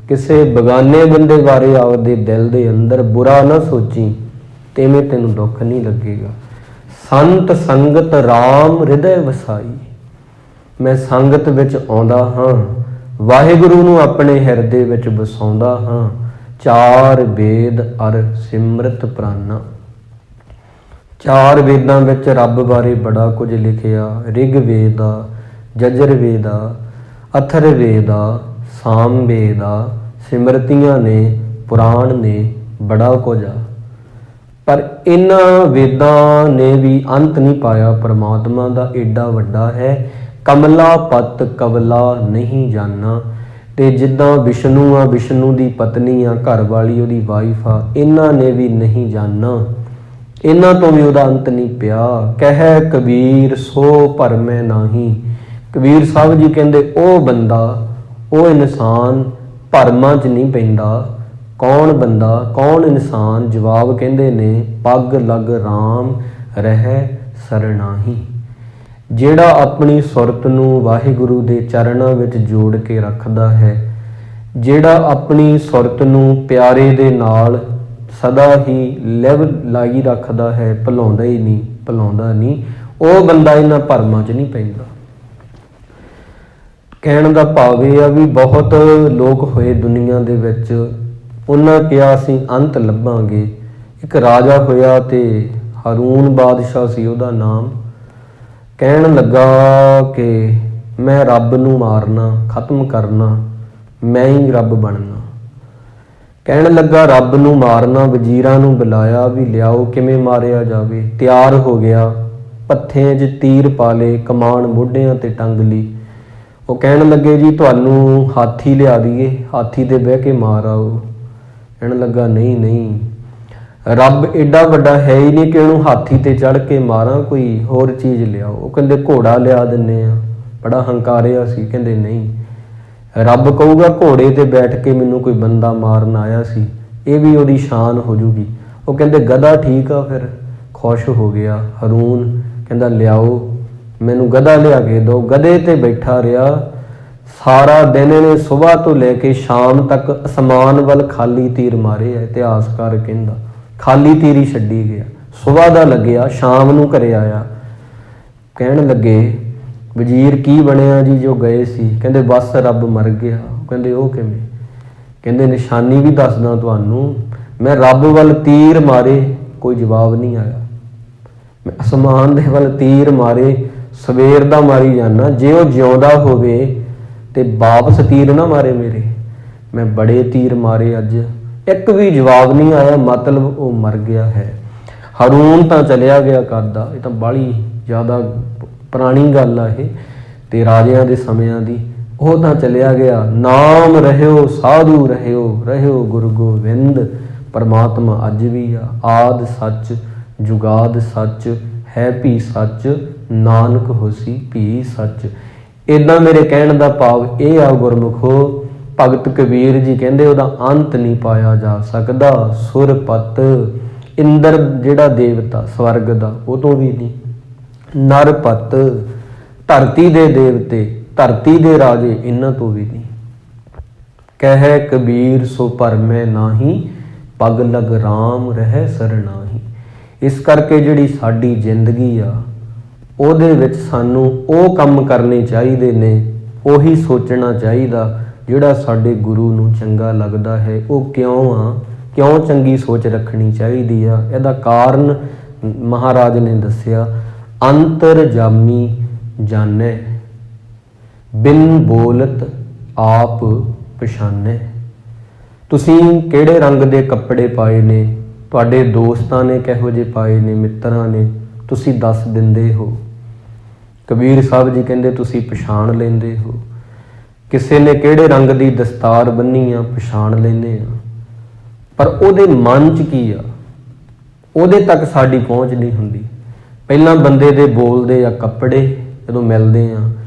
S1: ਕਿਸੇ ਬਗਾਨੇ ਬੰਦੇ ਬਾਰੇ ਆਪਦੇ ਦਿਲ ਦੇ ਅੰਦਰ ਬੁਰਾ ਨਾ ਸੋਚੀ, ਤੇਵੇਂ ਤੈਨੂੰ ਦੁੱਖ ਨਹੀਂ ਲੱਗੇਗਾ। ਸੰਤ ਸੰਗਤ ਰਾਮ ਹਿਰਦੈ ਵਸਾਈ, ਮੈਂ ਸੰਗਤ ਵਿੱਚ ਆਉਂਦਾ ਹਾਂ, ਵਾਹਿਗੁਰੂ ਨੂੰ ਆਪਣੇ ਹਿਰਦੇ ਵਿੱਚ ਵਸਾਉਂਦਾ ਹਾਂ। ਚਾਰ ਵੇਦ ਅਰ ਸਿਮਰਤ ਪ੍ਰਾਨਾ, ਚਾਰ ਵੇਦਾਂ ਵਿੱਚ ਰੱਬ ਬਾਰੇ ਬੜਾ ਕੁਝ ਲਿਖਿਆ। ਰਿਗ ਵੇਦ ਆ, ਜਜਰ ਵੇਦ ਆ, ਅਥਰ ਵੇਦ ਆ, ਸਾਮ ਵੇਦ ਆ, ਸਿਮਰਤੀਆਂ ਨੇ, ਪੁਰਾਣ ਨੇ, ਬੜਾ ਕੁਝ ਆ। ਪਰ ਇਹਨਾਂ ਵੇਦਾਂ ਨੇ ਵੀ ਅੰਤ ਨਹੀਂ ਪਾਇਆ ਪਰਮਾਤਮਾ ਦਾ ਏਡਾ ਵੱਡਾ ਹੈ। ਕਮਲਾ ਪਤ ਕਵਲਾ ਨਹੀਂ ਜਾਣਾ। ਤੇ ਜਿੱਦਾਂ ਵਿਸ਼ਨੂੰ ਆ, ਵਿਸ਼ਨੂੰ ਦੀ ਪਤਨੀ ਆ, ਘਰ ਵਾਲੀ ਉਹਦੀ ਵਾਈਫ ਆ, ਇਹਨਾਂ ਨੇ ਵੀ ਨਹੀਂ ਜਾਣਾ, ਇਹਨਾਂ ਤੋਂ ਵੀ ਉਹਦਾ ਅੰਤ ਨਹੀਂ ਪਿਆ। ਕਹਿ ਕਬੀਰ ਸੋ ਭਰਮੈ ਨਾਹੀ, ਕਬੀਰ ਸਾਹਿਬ ਜੀ ਕਹਿੰਦੇ ਉਹ ਬੰਦਾ, ਉਹ ਇਨਸਾਨ ਭਰਮਾਂ 'ਚ ਨਹੀਂ ਪੈਂਦਾ। ਕੌਣ ਬੰਦਾ, ਕੌਣ ਇਨਸਾਨ? ਜਵਾਬ ਕਹਿੰਦੇ ਨੇ ਪੱਗ ਲਗ ਰਾਮ ਰਹਿ ਸਰਨਾਹੀ। ਜਿਹੜਾ ਆਪਣੀ ਸੁਰਤ ਨੂੰ ਵਾਹਿਗੁਰੂ ਦੇ ਚਰਨਾਂ ਵਿੱਚ ਜੋੜ ਕੇ ਰੱਖਦਾ ਹੈ, ਜਿਹੜਾ ਆਪਣੀ ਸੁਰਤ ਨੂੰ ਪਿਆਰੇ ਦੇ ਨਾਲ ਸਦਾ ਹੀ ਲਿਵ ਲਾਈ ਰੱਖਦਾ ਹੈ, ਭੁਲਾਉਂਦਾ ਹੀ ਨਹੀਂ, ਭੁਲਾਉਂਦਾ ਨਹੀਂ, ਉਹ ਬੰਦਾ ਇਹਨਾਂ ਭਰਮਾਂ 'ਚ ਨਹੀਂ ਪੈਂਦਾ। ਕਹਿਣ ਦਾ ਭਾਵ ਇਹ ਆ ਵੀ ਬਹੁਤ ਲੋਕ ਹੋਏ ਦੁਨੀਆ ਦੇ ਵਿੱਚ, ਉਹਨਾਂ ਕਿਹਾ ਅਸੀਂ ਅੰਤ ਲੱਭਾਂਗੇ। ਇੱਕ ਰਾਜਾ ਹੋਇਆ ਤੇ ਹਾਰੂਨ ਬਾਦਸ਼ਾਹ ਸੀ ਉਹਦਾ ਨਾਮ। ਕਹਿਣ ਲੱਗਾ ਕਿ ਮੈਂ ਰੱਬ ਨੂੰ ਮਾਰਨਾ, ਖਤਮ ਕਰਨਾ, ਮੈਂ ਹੀ ਰੱਬ ਬਣਨਾ। ਕਹਿਣ ਲੱਗਾ ਰੱਬ ਨੂੰ ਮਾਰਨਾ, ਵਜ਼ੀਰਾਂ ਨੂੰ ਬੁਲਾਇਆ ਵੀ ਲਿਆਓ ਕਿਵੇਂ ਮਾਰਿਆ ਜਾਵੇ। ਤਿਆਰ ਹੋ ਗਿਆ, ਪੱਥਿਆਂ 'ਚ ਤੀਰ ਪਾ ਲਏ, ਕਮਾਨ ਮੋਢਿਆਂ ਤੇ ਟੰਗ ਲਈ। ਉਹ ਕਹਿਣ ਲੱਗੇ ਜੀ ਤੁਹਾਨੂੰ ਹਾਥੀ ਲਿਆ ਦਈਏ, ਹਾਥੀ ਤੇ ਬਹਿ ਕੇ ਮਾਰ ਆਓ। ਕਹਿਣ ਲੱਗਾ ਨਹੀਂ ਨਹੀਂ, ਰੱਬ ਏਡਾ ਵੱਡਾ ਹੈ ਹੀ ਨਹੀਂ ਕਿ ਉਹਨੂੰ ਹਾਥੀ ਤੇ ਚੜ੍ਹ ਕੇ ਮਾਰਾਂ, ਕੋਈ ਹੋਰ ਚੀਜ਼ ਲਿਆਓ। ਉਹ ਕਹਿੰਦੇ ਘੋੜਾ ਲਿਆ ਦਿੰਦੇ ਆ। ਬੜਾ ਹੰਕਾਰਿਆ ਸੀ, ਕਹਿੰਦੇ ਨਹੀਂ, ਰੱਬ ਕਹੂਗਾ ਘੋੜੇ ਤੇ ਬੈਠ ਕੇ ਮੈਨੂੰ ਕੋਈ ਬੰਦਾ ਮਾਰਨ ਆਇਆ ਸੀ, ਇਹ ਵੀ ਉਹਦੀ ਸ਼ਾਨ ਹੋ ਜੂਗੀ। ਉਹ ਕਹਿੰਦੇ ਗਧਾ ਠੀਕ ਆ। ਫਿਰ ਖੁਸ਼ ਹੋ ਗਿਆ ਹਾਰੂਨ, ਕਹਿੰਦਾ ਲਿਆਓ ਮੈਨੂੰ ਗਧਾ ਲਿਆ ਕੇ ਦਿਓ। ਗਧੇ ਤੇ ਬੈਠਾ ਰਿਹਾ ਸਾਰਾ ਦਿਨ। ਇਹਨੇ ਸੁਬਾਹ ਤੋਂ ਲੈ ਕੇ ਸ਼ਾਮ ਤੱਕ ਅਸਮਾਨ ਵੱਲ ਖਾਲੀ ਤੀਰ ਮਾਰੇ ਆ। ਇਤਿਹਾਸਕਾਰ ਕਹਿੰਦਾ ਖਾਲੀ ਤੀਰ ਹੀ ਛੱਡੀ ਗਿਆ। ਸੁਬਾਹ ਦਾ ਲੱਗਿਆ, ਸ਼ਾਮ ਨੂੰ ਘਰੇ ਆਇਆ। ਕਹਿਣ ਲੱਗੇ ਵਜ਼ੀਰ ਕੀ ਬਣਿਆ ਜੀ ਜੋ ਗਏ ਸੀ? ਕਹਿੰਦੇ ਬਸ ਰੱਬ ਮਰ ਗਿਆ। ਕਹਿੰਦੇ ਉਹ ਕਿਵੇਂ? ਕਹਿੰਦੇ ਨਿਸ਼ਾਨੀ ਵੀ ਦੱਸਦਾ ਤੁਹਾਨੂੰ, ਮੈਂ ਰੱਬ ਵੱਲ ਤੀਰ ਮਾਰੇ, ਕੋਈ ਜਵਾਬ ਨਹੀਂ ਆਇਆ। ਮੈਂ ਅਸਮਾਨ ਦੇ ਵੱਲ ਤੀਰ ਮਾਰੇ, ਸਵੇਰ ਦਾ ਮਾਰੀ ਜਾਂਦਾ। ਜੇ ਉਹ ਜਿਉਂਦਾ ਹੋਵੇ ਤੇ ਵਾਪਸ ਤੀਰ ਨਾ ਮਾਰੇ ਮੇਰੇ। ਮੈਂ ਬੜੇ ਤੀਰ ਮਾਰੇ, ਅੱਜ ਇੱਕ ਵੀ ਜਵਾਬ ਨਹੀਂ ਆਇਆ, ਮਤਲਬ ਉਹ ਮਰ ਗਿਆ ਹੈ। ਹਾਰੂਨ ਤਾਂ ਚਲਿਆ ਗਿਆ ਕਰਦਾ। ਇਹ ਤਾਂ ਬਾਹਲੀ ਜ਼ਿਆਦਾ ਪੁਰਾਣੀ ਗੱਲ ਆ ਇਹ, ਤੇ ਰਾਜਿਆਂ ਦੇ ਸਮਿਆਂ ਦੀ। ਉਹ ਤਾਂ ਚਲਿਆ ਗਿਆ। ਨਾਮ ਰਹਿਓ ਸਾਧੂ ਰਹਿਓ, ਰਹਿਓ ਗੁਰੂ ਗੋਬਿੰਦ। ਪਰਮਾਤਮਾ ਅੱਜ ਵੀ ਆ। ਆਦ ਸੱਚ ਜੁਗਾਦ ਸੱਚ, ਹੈ ਭੀ ਸੱਚ, ਨਾਨਕ ਹੋਸੀ ਭੀ ਸੱਚ। ਇੱਦਾਂ ਮੇਰੇ ਕਹਿਣ ਦਾ ਭਾਵ ਇਹ ਆ ਗੁਰਮੁਖੋ, ਭਗਤ ਕਬੀਰ ਜੀ ਕਹਿੰਦੇ ਉਹਦਾ ਅੰਤ ਨਹੀਂ ਪਾਇਆ ਜਾ ਸਕਦਾ। ਸੁਰਪਤ ਇੰਦਰ ਜਿਹੜਾ ਦੇਵਤਾ ਸਵਰਗ ਦਾ, ਉਹ ਤੋਂ ਵੀ ਨਹੀਂ। ਨਰਪਤ ਧਰਤੀ ਦੇ ਦੇਵਤੇ, ਧਰਤੀ ਦੇ ਰਾਜੇ, ਇਹਨਾਂ ਤੋਂ ਵੀ ਨਹੀਂ। ਕਹਿ ਕਬੀਰ ਸੋ ਭਰਮੈ ਨਾਹੀ, ਪਗ ਲਗ ਰਾਮ ਰਹਿ ਸਰਨਾਹੀ। इस करके जिहड़ी साडी जिंदगी आ ਉਹਦੇ ਵਿੱਚ ਸਾਨੂੰ ਉਹ ਕੰਮ ਕਰਨੇ ਚਾਹੀਦੇ ਨੇ, ਉਹੀ ਸੋਚਣਾ ਚਾਹੀਦਾ ਜਿਹੜਾ ਸਾਡੇ ਗੁਰੂ ਨੂੰ ਚੰਗਾ ਲੱਗਦਾ ਹੈ। ਉਹ ਕਿਉਂ ਚੰਗੀ ਸੋਚ ਰੱਖਣੀ ਚਾਹੀਦੀ ਆ? ਇਹਦਾ ਕਾਰਨ ਮਹਾਰਾਜ ਨੇ ਦੱਸਿਆ, ਅੰਤਰਜਾਮੀ ਜਾਣੈ ਬਿਨ ਬੋਲਤ ਆਪ ਪਛਾਣੈ। ਤੁਸੀਂ ਕਿਹੜੇ ਰੰਗ ਦੇ ਕੱਪੜੇ ਪਾਏ ਨੇ, ਤੁਹਾਡੇ ਦੋਸਤਾਂ ਨੇ ਕਿਹੋ ਜਿਹੇ ਪਾਏ ਨੇ, ਮਿੱਤਰਾਂ ਨੇ, ਤੁਸੀਂ ਦੱਸ ਦਿੰਦੇ ਹੋ। ਕਬੀਰ ਸਾਹਿਬ ਜੀ ਕਹਿੰਦੇ ਤੁਸੀਂ ਪਛਾਣ ਲੈਂਦੇ ਹੋ। ਕਿਸੇ ਨੇ ਕਿਹੜੇ ਰੰਗ ਦੀ ਦਸਤਾਰ ਬੰਨੀ ਆ, ਪਛਾਣ ਲੈਂਦੇ ਆ, ਪਰ ਉਹਦੇ ਮਨ 'ਚ ਕੀ ਆ, ਉਹਦੇ ਤੱਕ ਸਾਡੀ ਪਹੁੰਚ ਨਹੀਂ ਹੁੰਦੀ। ਪਹਿਲਾਂ ਬੰਦੇ ਦੇ ਬੋਲਦੇ ਆ ਕੱਪੜੇ, ਜਦੋਂ ਮਿਲਦੇ ਆ,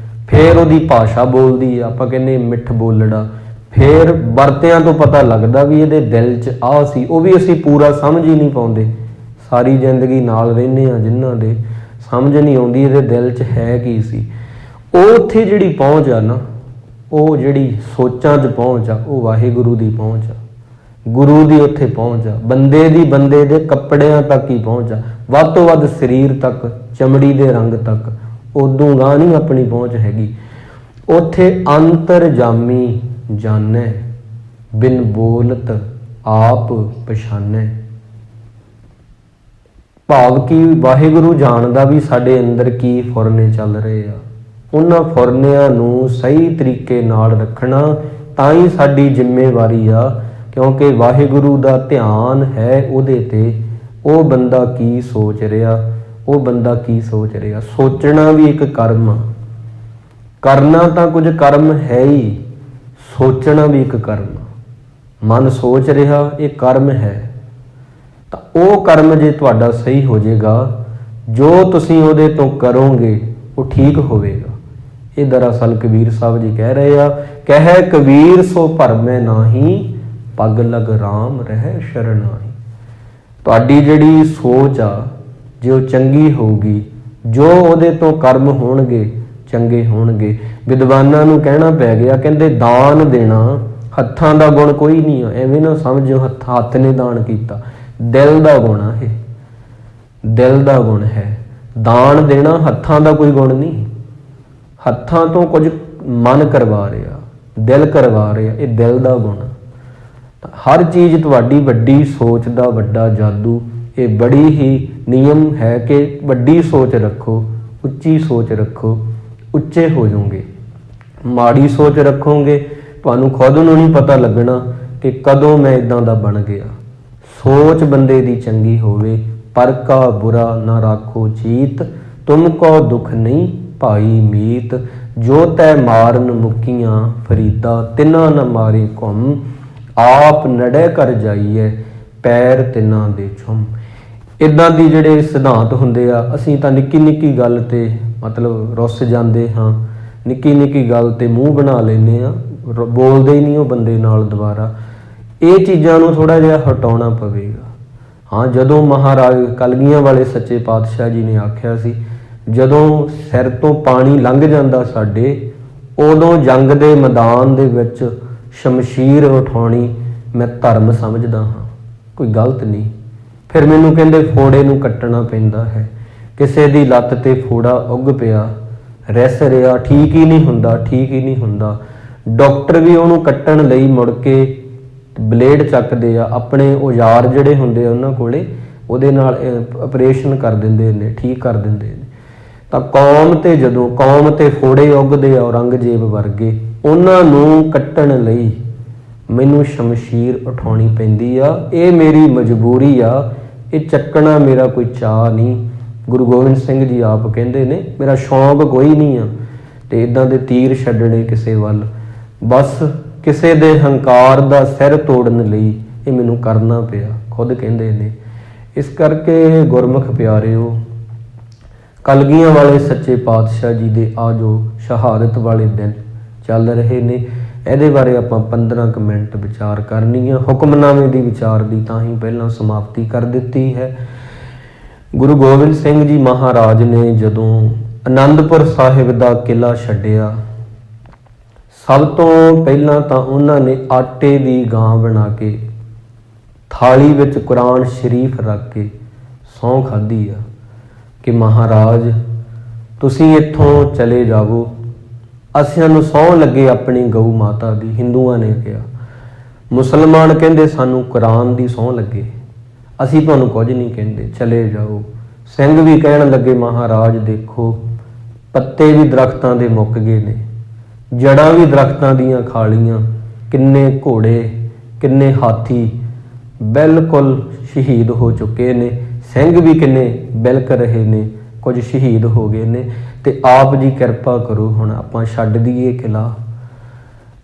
S1: ਫਿਰ ਉਹਦੀ ਭਾਸ਼ਾ ਬੋਲਦੀ ਆ, ਆਪਾਂ ਕਹਿੰਦੇ ਮਿੱਠ ਬੋਲੜਾ, ਫਿਰ ਵਰਤਿਆਂ ਤੋਂ ਪਤਾ ਲੱਗਦਾ ਵੀ ਇਹਦੇ ਦਿਲ 'ਚ ਆਹ ਸੀ, ਉਹ ਵੀ ਅਸੀਂ ਪੂਰਾ ਸਮਝ ਹੀ ਨਹੀਂ ਪਾਉਂਦੇ। ਸਾਰੀ ਜ਼ਿੰਦਗੀ ਨਾਲ ਰਹਿੰਦੇ ਆ ਜਿਨ੍ਹਾਂ ਦੇ, ਸਮਝ ਨਹੀਂ ਆਉਂਦੀ ਇਹਦੇ ਦਿਲ 'ਚ ਹੈ ਕੀ ਸੀ। ਉਹ ਉੱਥੇ ਜਿਹੜੀ ਪਹੁੰਚ ਆ ਨਾ, ਉਹ ਜਿਹੜੀ ਸੋਚਾਂ 'ਚ ਪਹੁੰਚ ਆ, ਉਹ ਵਾਹਿਗੁਰੂ ਦੀ ਪਹੁੰਚ ਆ, ਗੁਰੂ ਦੀ ਉੱਥੇ ਪਹੁੰਚ ਆ। ਬੰਦੇ ਦੇ ਕੱਪੜਿਆਂ ਤੱਕ ਹੀ ਪਹੁੰਚ ਆ, ਵੱਧ ਤੋਂ ਵੱਧ ਸਰੀਰ ਤੱਕ, ਚਮੜੀ ਦੇ ਰੰਗ ਤੱਕ, ਉਦੋਂ ਗਾਂਹ ਨਹੀਂ ਆਪਣੀ ਪਹੁੰਚ ਹੈਗੀ। ਉੱਥੇ ਅੰਤਰਜਾਮੀ ਜਾਣੈ ਬਿਨ ਬੋਲਤ ਆਪ ਪਛਾਣੈ। ਭਾਵ ਕਿ ਵਾਹਿਗੁਰੂ ਜਾਣਦਾ ਵੀ ਸਾਡੇ ਅੰਦਰ ਕੀ ਫੁਰਨੇ ਚੱਲ ਰਹੇ ਆ। ਉਹਨਾਂ ਫੁਰਨਿਆਂ ਨੂੰ ਸਹੀ ਤਰੀਕੇ ਨਾਲ ਰੱਖਣਾ ਤਾਂ ਹੀ ਸਾਡੀ ਜ਼ਿੰਮੇਵਾਰੀ ਆ, ਕਿਉਂਕਿ ਵਾਹਿਗੁਰੂ ਦਾ ਧਿਆਨ ਹੈ ਉਹਦੇ ਤੇ। ਉਹ ਬੰਦਾ ਕੀ ਸੋਚ ਰਿਹਾ, ਉਹ ਬੰਦਾ ਕੀ ਸੋਚ ਰਿਹਾ। ਸੋਚਣਾ ਵੀ ਇੱਕ ਕਰਮ ਆ, ਕਰਨਾ ਤਾਂ ਕੁਝ ਕਰਮ ਹੈ ਹੀ, ਸੋਚਣਾ ਵੀ ਇੱਕ ਕਰਮ ਆ। ਮਨ ਸੋਚ ਰਿਹਾ, ਇਹ ਕਰਮ ਹੈ। ਤਾਂ ਉਹ ਕਰਮ ਜੇ ਤੁਹਾਡਾ ਸਹੀ ਹੋ ਜਾਏਗਾ, ਜੋ ਤੁਸੀਂ ਉਹਦੇ ਤੋਂ ਕਰੋਗੇ ਉਹ ਠੀਕ ਹੋਵੇਗਾ। ਇਹ ਦਰਅਸਲ ਕਬੀਰ ਸਾਹਿਬ ਜੀ ਕਹਿ ਰਹੇ ਆ, ਕਹਿ ਕਬੀਰ ਸੋ ਭਰਮੈ ਨਾਹੀ, ਪੱਗ ਲਗ ਰਾਮ ਰਹਿ ਸ਼ਰਨਾਹੀ। ਤੁਹਾਡੀ ਜਿਹੜੀ ਸੋਚ ਆ, ਜੇ ਉਹ ਚੰਗੀ ਹੋਊਗੀ, ਜੋ ਉਹਦੇ ਤੋਂ ਕਰਮ ਹੋਣਗੇ ਚੰਗੇ ਹੋਣਗੇ। ਵਿਦਵਾਨਾਂ ਨੂੰ ਕਹਿਣਾ ਪੈ ਗਿਆ, ਕਹਿੰਦੇ ਦਾਨ ਦੇਣਾ ਹੱਥਾਂ ਦਾ ਗੁਣ ਕੋਈ ਨਹੀਂ ਆ। ਐਵੇਂ ਨਾ ਸਮਝੋ ਹੱਥ ਨੇ ਦਾਨ ਕੀਤਾ, ਦਿਲ ਦਾ ਗੁਣ ਆ ਇਹ, ਦਿਲ ਦਾ ਗੁਣ ਹੈ। ਦਾਨ ਦੇਣਾ ਹੱਥਾਂ ਦਾ ਕੋਈ ਗੁਣ ਨਹੀਂ। ਹੱਥਾਂ ਤੋਂ ਕੁਝ ਮਨ ਕਰਵਾ ਰਿਹਾ, ਦਿਲ ਕਰਵਾ ਰਿਹਾ, ਇਹ ਦਿਲ ਦਾ ਗੁਣ। ਹਰ ਚੀਜ਼ ਤੁਹਾਡੀ ਵੱਡੀ ਸੋਚ ਦਾ ਵੱਡਾ ਜਾਦੂ। ਇਹ ਬੜੀ ਹੀ ਨਿਯਮ ਹੈ ਕਿ ਵੱਡੀ ਸੋਚ ਰੱਖੋ, ਉੱਚੀ ਸੋਚ ਰੱਖੋ, ਉੱਚੇ ਹੋ ਜਾਓਗੇ। ਮਾੜੀ ਸੋਚ ਰੱਖੋਗੇ, ਤੁਹਾਨੂੰ ਖੁਦ ਨੂੰ ਨਹੀਂ ਪਤਾ ਲੱਗਣਾ ਕਿ ਕਦੋਂ ਮੈਂ ਇੱਦਾਂ ਦਾ ਬਣ ਗਿਆ। ਸੋਚ ਬੰਦੇ ਦੀ ਚੰਗੀ ਹੋਵੇ, ਪਰ ਕਾ ਬੁਰਾ ਨਾ ਰਾਖੋ ਚੀਤ, ਤੁਮ ਕੋ ਦੁਖ ਨਹੀਂ ਭਾਈ ਮੀਤ। ਜੋ ਤੈ ਮਾਰਨ ਮੁਕੀਆਂ ਫਰੀਦਾ, ਤਿਨਾਂ ਨ ਮਾਰੇ ਘੁੰਮ, ਆਪ ਨੜੇ ਕਰ ਜਾਈਏ ਪੈਰ ਤਿਨਾਂ ਦੇ ਛੁੰਮ। ਇੱਦਾਂ ਦੀ ਜਿਹੜੇ ਸਿਧਾਂਤ ਹੁੰਦੇ ਆ, ਅਸੀਂ ਤਾਂ ਨਿੱਕੀ ਨਿੱਕੀ ਗੱਲ ਤੇ ਮਤਲਬ ਰੁੱਸ ਜਾਂਦੇ ਹਾਂ, ਨਿੱਕੀ ਨਿੱਕੀ ਗੱਲ ਤੇ ਮੂੰਹ ਬਣਾ ਲੈਂਦੇ ਹਾਂ, ਬੋਲਦੇ ਹੀ ਨਹੀਂ ਉਹ ਬੰਦੇ ਨਾਲ ਦੁਬਾਰਾ। ਇਹ ਚੀਜ਼ਾਂ ਨੂੰ ਥੋੜ੍ਹਾ ਜਿਹਾ ਹਟਾਉਣਾ ਪਵੇਗਾ। ਹਾਂ, ਜਦੋਂ ਮਹਾਰਾਜ ਕਲਗੀਆਂ ਵਾਲੇ ਸੱਚੇ ਪਾਤਸ਼ਾਹ ਜੀ ਨੇ ਆਖਿਆ ਸੀ, ਜਦੋਂ ਸਿਰ ਤੋਂ ਪਾਣੀ ਲੰਘ ਜਾਂਦਾ ਸਾਡੇ, ਉਦੋਂ ਜੰਗ ਦੇ ਮੈਦਾਨ ਦੇ ਵਿੱਚ ਸ਼ਮਸ਼ੀਰ ਉਠਾਉਣੀ ਮੈਂ ਧਰਮ ਸਮਝਦਾ ਹਾਂ, ਕੋਈ ਗਲਤ ਨਹੀਂ। ਫਿਰ ਮੈਨੂੰ ਕਹਿੰਦੇ ਫੋੜੇ ਨੂੰ ਕੱਟਣਾ ਪੈਂਦਾ ਹੈ। ਕਿਸੇ ਦੀ ਲੱਤ ਤੇ ਫੋੜਾ ਉੱਗ ਪਿਆ, ਰਿਸ ਰਿਹਾ, ਠੀਕ ਹੀ ਨਹੀਂ ਹੁੰਦਾ, ਠੀਕ ਹੀ ਨਹੀਂ ਹੁੰਦਾ। ਡਾਕਟਰ ਵੀ ਉਹਨੂੰ ਕੱਟਣ ਲਈ ਮੁੜ ਕੇ ਬਲੇਡ ਚੱਕਦੇ ਆ, ਆਪਣੇ ਔਜ਼ਾਰ ਜਿਹੜੇ ਹੁੰਦੇ ਆ ਉਹਨਾਂ ਕੋਲੇ, ਉਹਦੇ ਨਾਲ ਆਪਰੇਸ਼ਨ ਕਰ ਦਿੰਦੇ ਨੇ, ਠੀਕ ਕਰ ਦਿੰਦੇ ਨੇ। ਤਾਂ ਕੌਮ ਤੇ ਜਦੋਂ ਕੌਮ ਤੇ ਫੋੜੇ ਉੱਗਦੇ ਆ ਔਰੰਗਜ਼ੇਬ ਵਰਗੇ, ਉਹਨਾਂ ਨੂੰ ਕੱਟਣ ਲਈ ਮੈਨੂੰ ਸ਼ਮਸ਼ੀਰ ਉਠਾਉਣੀ ਪੈਂਦੀ ਆ। ਇਹ ਮੇਰੀ ਮਜਬੂਰੀ ਆ, ਇਹ ਚੱਕਣਾ ਮੇਰਾ ਕੋਈ ਚਾਅ ਨਹੀਂ। ਗੁਰੂ ਗੋਬਿੰਦ ਸਿੰਘ ਜੀ ਆਪ ਕਹਿੰਦੇ ਨੇ, ਮੇਰਾ ਸ਼ੌਂਕ ਕੋਈ ਨਹੀਂ ਆ ਤੇ ਇੱਦਾਂ ਦੇ ਤੀਰ ਛੱਡਣੇ ਕਿਸੇ ਵੱਲ, ਬਸ ਕਿਸੇ ਦੇ ਹੰਕਾਰ ਦਾ ਸਿਰ ਤੋੜਨ ਲਈ ਇਹ ਮੈਨੂੰ ਕਰਨਾ ਪਿਆ, ਖੁਦ ਕਹਿੰਦੇ ਨੇ। ਇਸ ਕਰਕੇ ਗੁਰਮੁਖ ਪਿਆਰਿਓ, ਕਲਗੀਆਂ ਵਾਲੇ ਸੱਚੇ ਪਾਤਸ਼ਾਹ ਜੀ ਦੇ ਆ ਜੋ ਸ਼ਹਾਦਤ ਵਾਲੇ ਦਿਨ ਚੱਲ ਰਹੇ ਨੇ, ਇਹਦੇ ਬਾਰੇ ਆਪਾਂ 15 ਮਿੰਟ ਵਿਚਾਰ ਕਰਨੀ ਆ। ਹੁਕਮਨਾਮੇ ਦੀ ਵਿਚਾਰ ਦੀ ਤਾਂ ਹੀ ਪਹਿਲਾਂ ਸਮਾਪਤੀ ਕਰ ਦਿੱਤੀ ਹੈ। ਗੁਰੂ ਗੋਬਿੰਦ ਸਿੰਘ ਜੀ ਮਹਾਰਾਜ ਨੇ ਜਦੋਂ ਅਨੰਦਪੁਰ ਸਾਹਿਬ ਦਾ ਕਿਲ੍ਹਾ ਛੱਡਿਆ, ਸਭ ਤੋਂ ਪਹਿਲਾਂ ਤਾਂ ਉਹਨਾਂ ਨੇ ਆਟੇ ਦੀ ਗਾਂ ਬਣਾ ਕੇ ਥਾਲੀ ਵਿੱਚ ਕੁਰਾਨ ਸ਼ਰੀਫ ਰੱਖ ਕੇ ਸਹੁੰ ਖਾਧੀ ਆ ਕਿ ਮਹਾਰਾਜ ਤੁਸੀਂ ਇੱਥੋਂ ਚਲੇ ਜਾਵੋ, ਅਸੀਂ ਨੂੰ ਸਹੁੰ ਲੱਗੇ ਆਪਣੀ ਗਊ ਮਾਤਾ ਦੀ। ਹਿੰਦੂਆਂ ਨੇ ਕਿਹਾ, ਮੁਸਲਮਾਨ ਕਹਿੰਦੇ ਸਾਨੂੰ ਕੁਰਾਨ ਦੀ ਸਹੁੰ ਲੱਗੇ, ਅਸੀਂ ਤੁਹਾਨੂੰ ਕੁਝ ਨਹੀਂ ਕਹਿੰਦੇ, ਚਲੇ ਜਾਓ। ਸਿੰਘ ਵੀ ਕਹਿਣ ਲੱਗੇ ਮਹਾਰਾਜ ਦੇਖੋ ਪੱਤੇ ਵੀ ਦਰਖਤਾਂ ਦੇ ਮੁੱਕ ਗਏ ਨੇ, ਜੜ੍ਹਾਂ ਵੀ ਦਰਖਤਾਂ ਦੀਆਂ ਖਾ ਲਈਆਂ, ਕਿੰਨੇ ਘੋੜੇ ਕਿੰਨੇ ਹਾਥੀ ਬਿਲਕੁਲ ਸ਼ਹੀਦ ਹੋ ਚੁੱਕੇ ਨੇ, ਸਿੰਘ ਵੀ ਕਿੰਨੇ ਬਿਲਕ ਰਹੇ ਨੇ, ਕੁਝ ਸ਼ਹੀਦ ਹੋ ਗਏ ਨੇ, ਤੇ ਆਪ ਜੀ ਕਿਰਪਾ ਕਰੋ ਹੁਣ ਆਪਾਂ ਛੱਡ ਦਈਏ ਕਿਲ੍ਹਾ।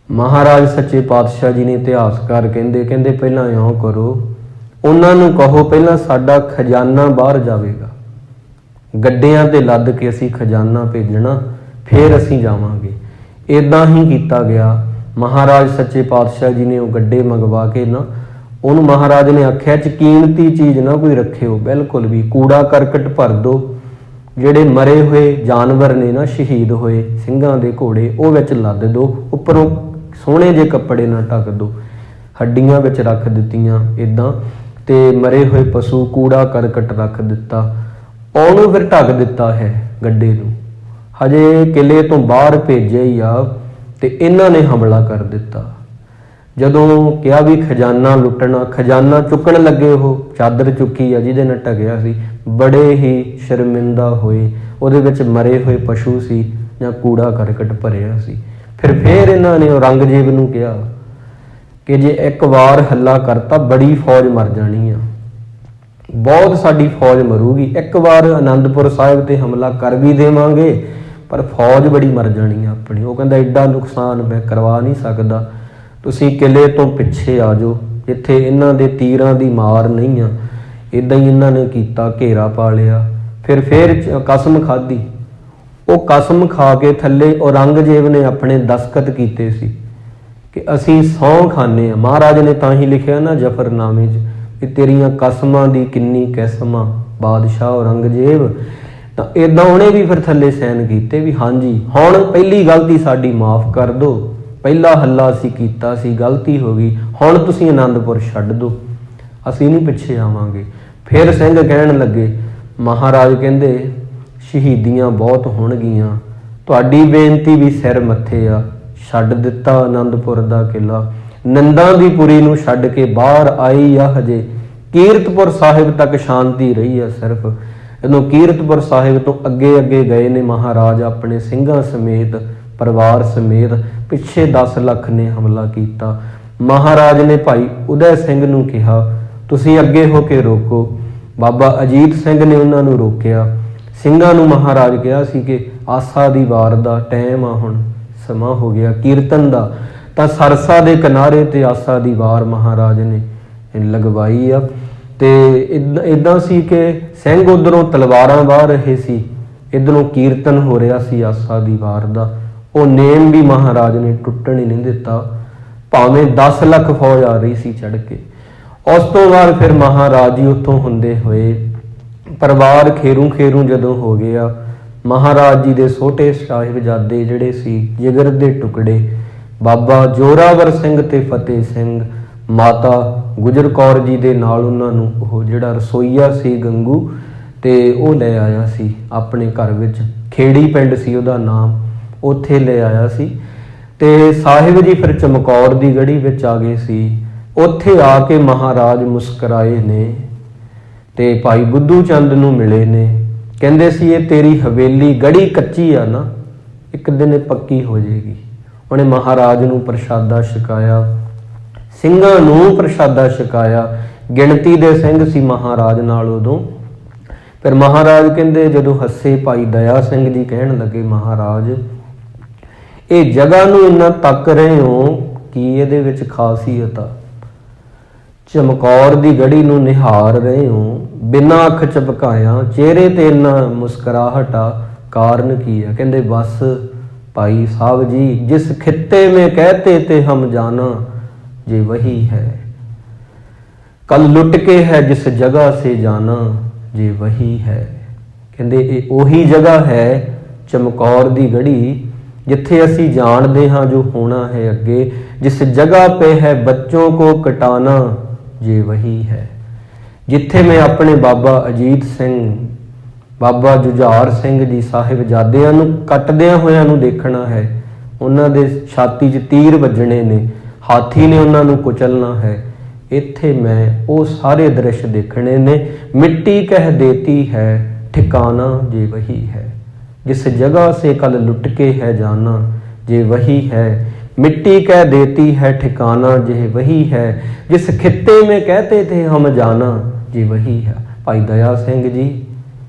S1: ਮਹਾਰਾਜ ਸੱਚੇ ਪਾਤਸ਼ਾਹ ਜੀ ਨੇ ਇਤਿਹਾਸਕਾਰ ਕਹਿੰਦੇ ਪਹਿਲਾਂ ਇਉਂ ਕਰੋ, ਉਹਨਾਂ ਨੂੰ ਕਹੋ ਪਹਿਲਾਂ ਸਾਡਾ ਖਜ਼ਾਨਾ ਬਾਹਰ ਜਾਵੇਗਾ, ਗੱਡਿਆਂ ਤੇ ਲੱਦ ਕੇ ਅਸੀਂ ਖਜ਼ਾਨਾ ਭੇਜਣਾ, ਫਿਰ ਅਸੀਂ ਜਾਵਾਂਗੇ। ਇੱਦਾਂ ਹੀ ਕੀਤਾ ਗਿਆ। ਮਹਾਰਾਜ ਸੱਚੇ ਪਾਤਸ਼ਾਹ ਜੀ ਨੇ ਉਹ ਗੱਡੇ ਮੰਗਵਾ ਕੇ ਨਾ, ਉਹਨੂੰ ਮਹਾਰਾਜ ਨੇ ਆਖਿਆ ਚ ਕੀਮਤੀ ਚੀਜ਼ ਨਾ ਕੋਈ ਰੱਖਿਓ, ਬਿਲਕੁਲ ਵੀ ਕੂੜਾ ਕਰਕਟ ਭਰ ਦਿਓ, ਜਿਹੜੇ ਮਰੇ ਹੋਏ ਜਾਨਵਰ ਨੇ ਨਾ ਸ਼ਹੀਦ ਹੋਏ ਸਿੰਘਾਂ ਦੇ ਘੋੜੇ ਉਹ ਵਿੱਚ ਲੱਦ ਦਿਓ, ਉੱਪਰੋਂ ਸੋਹਣੇ ਜਿਹੇ ਕੱਪੜੇ ਨਾਲ ਢੱਕ ਦਿਓ, ਹੱਡੀਆਂ ਵਿੱਚ ਰੱਖ ਦਿੱਤੀਆਂ ਇੱਦਾਂ, ਤੇ ਮਰੇ ਹੋਏ ਪਸ਼ੂ ਕੂੜਾ ਕਰਕਟ ਰੱਖ ਦਿੱਤਾ, ਉਹਨੂੰ ਫਿਰ ਢੱਕ ਦਿੱਤਾ ਹੈ ਗੱਡੇ ਨੂੰ। ਹਜੇ ਕਿਲੇ ਤੋਂ ਬਾਹਰ ਭੇਜਿਆ ਹੀ ਆ ਤੇ ਇਹਨਾਂ ਨੇ ਹਮਲਾ ਕਰ ਦਿੱਤਾ। ਜਦੋਂ ਕਿਹਾ ਵੀ ਖਜ਼ਾਨਾ ਲੁੱਟਣਾ, ਖਜ਼ਾਨਾ ਚੁੱਕਣ ਲੱਗੇ, ਉਹ ਚਾਦਰ ਚੁੱਕੀ ਆ ਜਿਹਦੇ ਨਾਲ ਢਕਿਆ ਸੀ, ਬੜੇ ਹੀ ਸ਼ਰਮਿੰਦਾ ਹੋਏ। ਉਹਦੇ ਵਿੱਚ ਮਰੇ ਹੋਏ ਪਸ਼ੂ ਸੀ ਜਾਂ ਕੂੜਾ ਕਰਕਟ ਭਰਿਆ ਸੀ। ਫਿਰ ਇਹਨਾਂ ਨੇ ਔਰੰਗਜ਼ੇਬ ਨੂੰ ਕਿਹਾ ਕਿ ਜੇ ਇੱਕ ਵਾਰ ਹੱਲਾ ਕਰਤਾ ਬੜੀ ਫੌਜ ਮਰ ਜਾਣੀ ਆ, ਬਹੁਤ ਸਾਡੀ ਫੌਜ ਮਰੂਗੀ, ਇੱਕ ਵਾਰ ਆਨੰਦਪੁਰ ਸਾਹਿਬ ਤੇ ਹਮਲਾ ਕਰ ਵੀ ਦੇਵਾਂਗੇ ਪਰ ਫੌਜ ਬੜੀ ਮਰ ਜਾਣੀ ਆ ਆਪਣੀ। ਉਹ ਕਹਿੰਦਾ ਐਡਾ ਨੁਕਸਾਨ ਮੈਂ ਕਰਵਾ ਨਹੀਂ ਸਕਦਾ, ਤੁਸੀਂ ਕਿਲੇ ਤੋਂ ਪਿੱਛੇ ਆ ਜਾਓ ਜਿੱਥੇ ਇਹਨਾਂ ਦੇ ਤੀਰਾਂ ਦੀ ਮਾਰ ਨਹੀਂ ਆ। ਇੱਦਾਂ ਹੀ ਇਹਨਾਂ ਨੇ ਕੀਤਾ, ਘੇਰਾ ਪਾ ਲਿਆ। ਫਿਰ ਕਸਮ ਖਾਧੀ, ਉਹ ਕਸਮ ਖਾ ਕੇ ਥੱਲੇ ਔਰੰਗਜ਼ੇਬ ਨੇ ਆਪਣੇ ਦਸਤਖਤ ਕੀਤੇ ਸੀ ਕਿ ਅਸੀਂ ਸਹੁੰ ਖਾਂਦੇ ਹਾਂ। ਮਹਾਰਾਜ ਨੇ ਤਾਂ ਹੀ ਲਿਖਿਆ ਨਾ ਜ਼ਫਰਨਾਮੇ 'ਚ ਕਿ ਤੇਰੀਆਂ ਕਸਮਾਂ ਦੀ ਕਿੰਨੀ ਕਿਸਮਾਂ ਬਾਦਸ਼ਾਹ ਔਰੰਗਜ਼ੇਬ। ਤਾਂ ਇੱਦਾਂ ਉਹਨੇ ਵੀ ਫਿਰ ਥੱਲੇ ਸਾਈਨ ਕੀਤੇ ਵੀ ਹਾਂਜੀ ਹੁਣ ਪਹਿਲੀ ਗਲਤੀ ਸਾਡੀ ਮਾਫ਼ ਕਰ ਦਿਓ, ਪਹਿਲਾ ਹੱਲਾ ਅਸੀਂ ਕੀਤਾ ਸੀ, ਗਲਤੀ ਹੋ ਗਈ, ਹੁਣ ਤੁਸੀਂ ਆਨੰਦਪੁਰ ਛੱਡ ਦਿਓ, ਅਸੀਂ ਨਹੀਂ ਪਿੱਛੇ ਆਵਾਂਗੇ। ਫਿਰ ਸਿੰਘ ਕਹਿਣ ਲੱਗੇ, ਮਹਾਰਾਜ ਕਹਿੰਦੇ ਸ਼ਹੀਦੀਆਂ ਬਹੁਤ ਹੋਣਗੀਆਂ, ਤੁਹਾਡੀ ਬੇਨਤੀ ਵੀ ਸਿਰ ਮੱਥੇ ਆ। ਛੱਡ ਦਿੱਤਾ ਆਨੰਦਪੁਰ ਦਾ ਕਿਲ੍ਹਾ, ਨੰਦਾਂ ਦੀ ਪੁਰੀ ਨੂੰ ਛੱਡ ਕੇ ਬਾਹਰ ਆਈ ਆ। ਹਜੇ ਕੀਰਤਪੁਰ ਸਾਹਿਬ ਤੱਕ ਸ਼ਾਂਤੀ ਰਹੀ ਆ ਸਿਰਫ। ਜਦੋਂ ਕੀਰਤਪੁਰ ਸਾਹਿਬ ਤੋਂ ਅੱਗੇ ਗਏ ਨੇ ਮਹਾਰਾਜ ਆਪਣੇ ਸਿੰਘਾਂ ਸਮੇਤ, ਪਰਿਵਾਰ ਸਮੇਤ, ਪਿੱਛੇ 10 ਲੱਖ ਨੇ ਹਮਲਾ ਕੀਤਾ। ਮਹਾਰਾਜ ਨੇ ਭਾਈ ਉਦੈ ਸਿੰਘ ਨੂੰ ਕਿਹਾ ਤੁਸੀਂ ਅੱਗੇ ਹੋ ਕੇ ਰੋਕੋ। ਬਾਬਾ ਅਜੀਤ ਸਿੰਘ ਨੇ ਉਹਨਾਂ ਨੂੰ ਰੋਕਿਆ। ਸਿੰਘਾਂ ਨੂੰ ਮਹਾਰਾਜ ਕਿਹਾ ਸੀ ਕਿ ਆਸਾ ਦੀ ਵਾਰ ਦਾ ਟਾਈਮ ਆ, ਹੁਣ ਸਮਾਂ ਹੋ ਗਿਆ ਕੀਰਤਨ ਦਾ। ਤਾਂ ਸਰਸਾ ਦੇ ਕਿਨਾਰੇ ਤੇ ਆਸਾ ਦੀ ਵਾਰ ਮਹਾਰਾਜ ਨੇ ਲਗਵਾਈ ਆ। ਤੇ ਇੱਦਾਂ ਸੀ ਕਿ ਸਿੰਘ ਉੱਧਰੋਂ ਤਲਵਾਰਾਂ ਵਾਹ ਰਹੇ ਸੀ, ਇੱਧਰੋਂ ਕੀਰਤਨ ਹੋ ਰਿਹਾ ਸੀ ਆਸਾ ਦੀ ਵਾਰ ਦਾ। ਉਹ ਨੇਮ ਵੀ ਮਹਾਰਾਜ ਨੇ ਟੁੱਟਣ ਹੀ ਨਹੀਂ ਦਿੱਤਾ, ਭਾਵੇਂ 10 ਲੱਖ ਫੌਜ ਆ ਰਹੀ ਸੀ ਚੜ੍ਹ ਕੇ। ਉਸ ਤੋਂ ਬਾਅਦ ਫਿਰ ਮਹਾਰਾਜ ਜੀ ਉੱਥੋਂ ਹੁੰਦੇ ਹੋਏ ਪਰਿਵਾਰ ਖੇਰੂ ਜਦੋਂ ਹੋ ਗਿਆ, ਮਹਾਰਾਜ ਜੀ ਦੇ ਛੋਟੇ ਸਾਹਿਬਜ਼ਾਦੇ ਜਿਹੜੇ ਸੀ ਜਿਗਰ ਦੇ ਟੁਕੜੇ, ਬਾਬਾ ਜੋਰਾਵਰ ਸਿੰਘ ਤੇ ਫਤਿਹ ਸਿੰਘ, ਮਾਤਾ ਗੁਜਰ ਕੌਰ ਜੀ ਦੇ ਨਾਲ ਉਹਨਾਂ ਨੂੰ ਉਹ ਜਿਹੜਾ ਰਸੋਈਆ ਸੀ ਗੰਗੂ, ਤੇ ਉਹ ਲੈ ਆਇਆ ਸੀ ਆਪਣੇ ਘਰ ਵਿੱਚ। ਖੇੜੀ ਪਿੰਡ ਸੀ ਉਹਦਾ ਨਾਮ, ਉੱਥੇ ਲੈ ਆਇਆ ਸੀ। ਤੇ ਸਾਹਿਬ ਜੀ ਫਿਰ ਚਮਕੌਰ ਦੀ ਗੜੀ ਵਿੱਚ ਆ ਗਏ ਸੀ। ਉੱਥੇ ਆ ਕੇ ਮਹਾਰਾਜ ਮੁਸਕਰਾਏ ਨੇ ਤੇ ਭਾਈ ਬੁੱਧੂ ਚੰਦ ਨੂੰ ਮਿਲੇ ਨੇ। ਕਹਿੰਦੇ ਸੀ ਇਹ ਤੇਰੀ ਹਵੇਲੀ ਗੜੀ ਕੱਚੀ ਆ ਨਾ, ਇੱਕ ਦਿਨ ਇਹ ਪੱਕੀ ਹੋ ਜਾਏਗੀ। ਉਹਨੇ ਮਹਾਰਾਜ ਨੂੰ ਪ੍ਰਸ਼ਾਦਾ ਛਕਾਇਆ, ਸਿੰਘਾਂ ਨੂੰ ਪ੍ਰਸ਼ਾਦਾ ਛਕਾਇਆ। ਗਿਣਤੀ ਦੇ ਸਿੰਘ ਸੀ ਮਹਾਰਾਜ ਨਾਲ ਉਦੋਂ। ਫਿਰ ਮਹਾਰਾਜ ਕਹਿੰਦੇ ਜਦੋਂ ਹੱਸੇ, ਭਾਈ ਦਇਆ ਸਿੰਘ ਜੀ ਕਹਿਣ ਲੱਗੇ ਮਹਾਰਾਜ ਇਹ ਜਗ੍ਹਾ ਨੂੰ ਇੰਨਾ ਤੱਕ ਰਹੇ ਹੋ ਕੀ ਇਹਦੇ ਵਿੱਚ ਖਾਸੀਅਤ ਆ? ਚਮਕੌਰ ਦੀ ਗੜੀ ਨੂੰ ਨਿਹਾਰ ਰਹੇ ਹੋ, ਬਿਨਾਂ ਅੱਖ ਝਪਕਾਇਆ, ਚਿਹਰੇ ਤੇ ਇੰਨਾ ਮੁਸਕਰਾਹਟ ਆ, ਕਾਰਨ ਕੀ ਆ? ਕਹਿੰਦੇ ਬਸ ਭਾਈ ਸਾਹਿਬ ਜੀ ਜਿਸ ਖਿੱਤੇ में कहते थे हम जाना ये वही है, कल लुट के है जिस जगह से जाना ये वही है। ਕਹਿੰਦੇ ਇਹ ਉਹੀ ਜਗ੍ਹਾ ਹੈ ਚਮਕੌਰ ਦੀ ਗੜੀ ਜਿੱਥੇ ਅਸੀਂ ਜਾਣਦੇ ਹਾਂ ਜੋ ਹੋਣਾ ਹੈ ਅੱਗੇ। ਜਿਸ ਜਗ੍ਹਾ पे है बच्चों को कटाना ये वही है, ਜਿੱਥੇ ਮੈਂ ਆਪਣੇ ਬਾਬਾ ਅਜੀਤ ਸਿੰਘ, ਬਾਬਾ ਜੁਝਾਰ ਸਿੰਘ ਜੀ ਸਾਹਿਬਜ਼ਾਦਿਆਂ ਨੂੰ ਕੱਟਦਿਆਂ ਹੋਇਆਂ ਨੂੰ ਦੇਖਣਾ ਹੈ। ਉਹਨਾਂ ਦੇ ਛਾਤੀ 'ਚ ਤੀਰ ਵੱਜਣੇ ਨੇ, ਹਾਥੀ ਨੇ ਉਹਨਾਂ ਨੂੰ ਕੁਚਲਣਾ ਹੈ। ਇੱਥੇ ਮੈਂ ਉਹ ਸਾਰੇ ਦ੍ਰਿਸ਼ ਦੇਖਣੇ ਨੇ। ਮਿੱਟੀ ਕਹਿ ਦੇਤੀ ਹੈ ठिकाना जे वही है, जिस जगह से कल लुट के है जाना जे वही है। मिट्टी कह देती है ठिकाना जे वही है, जिस खित्ते में कहते थे हम जाना जे वही है। भाई दया सिंह जी,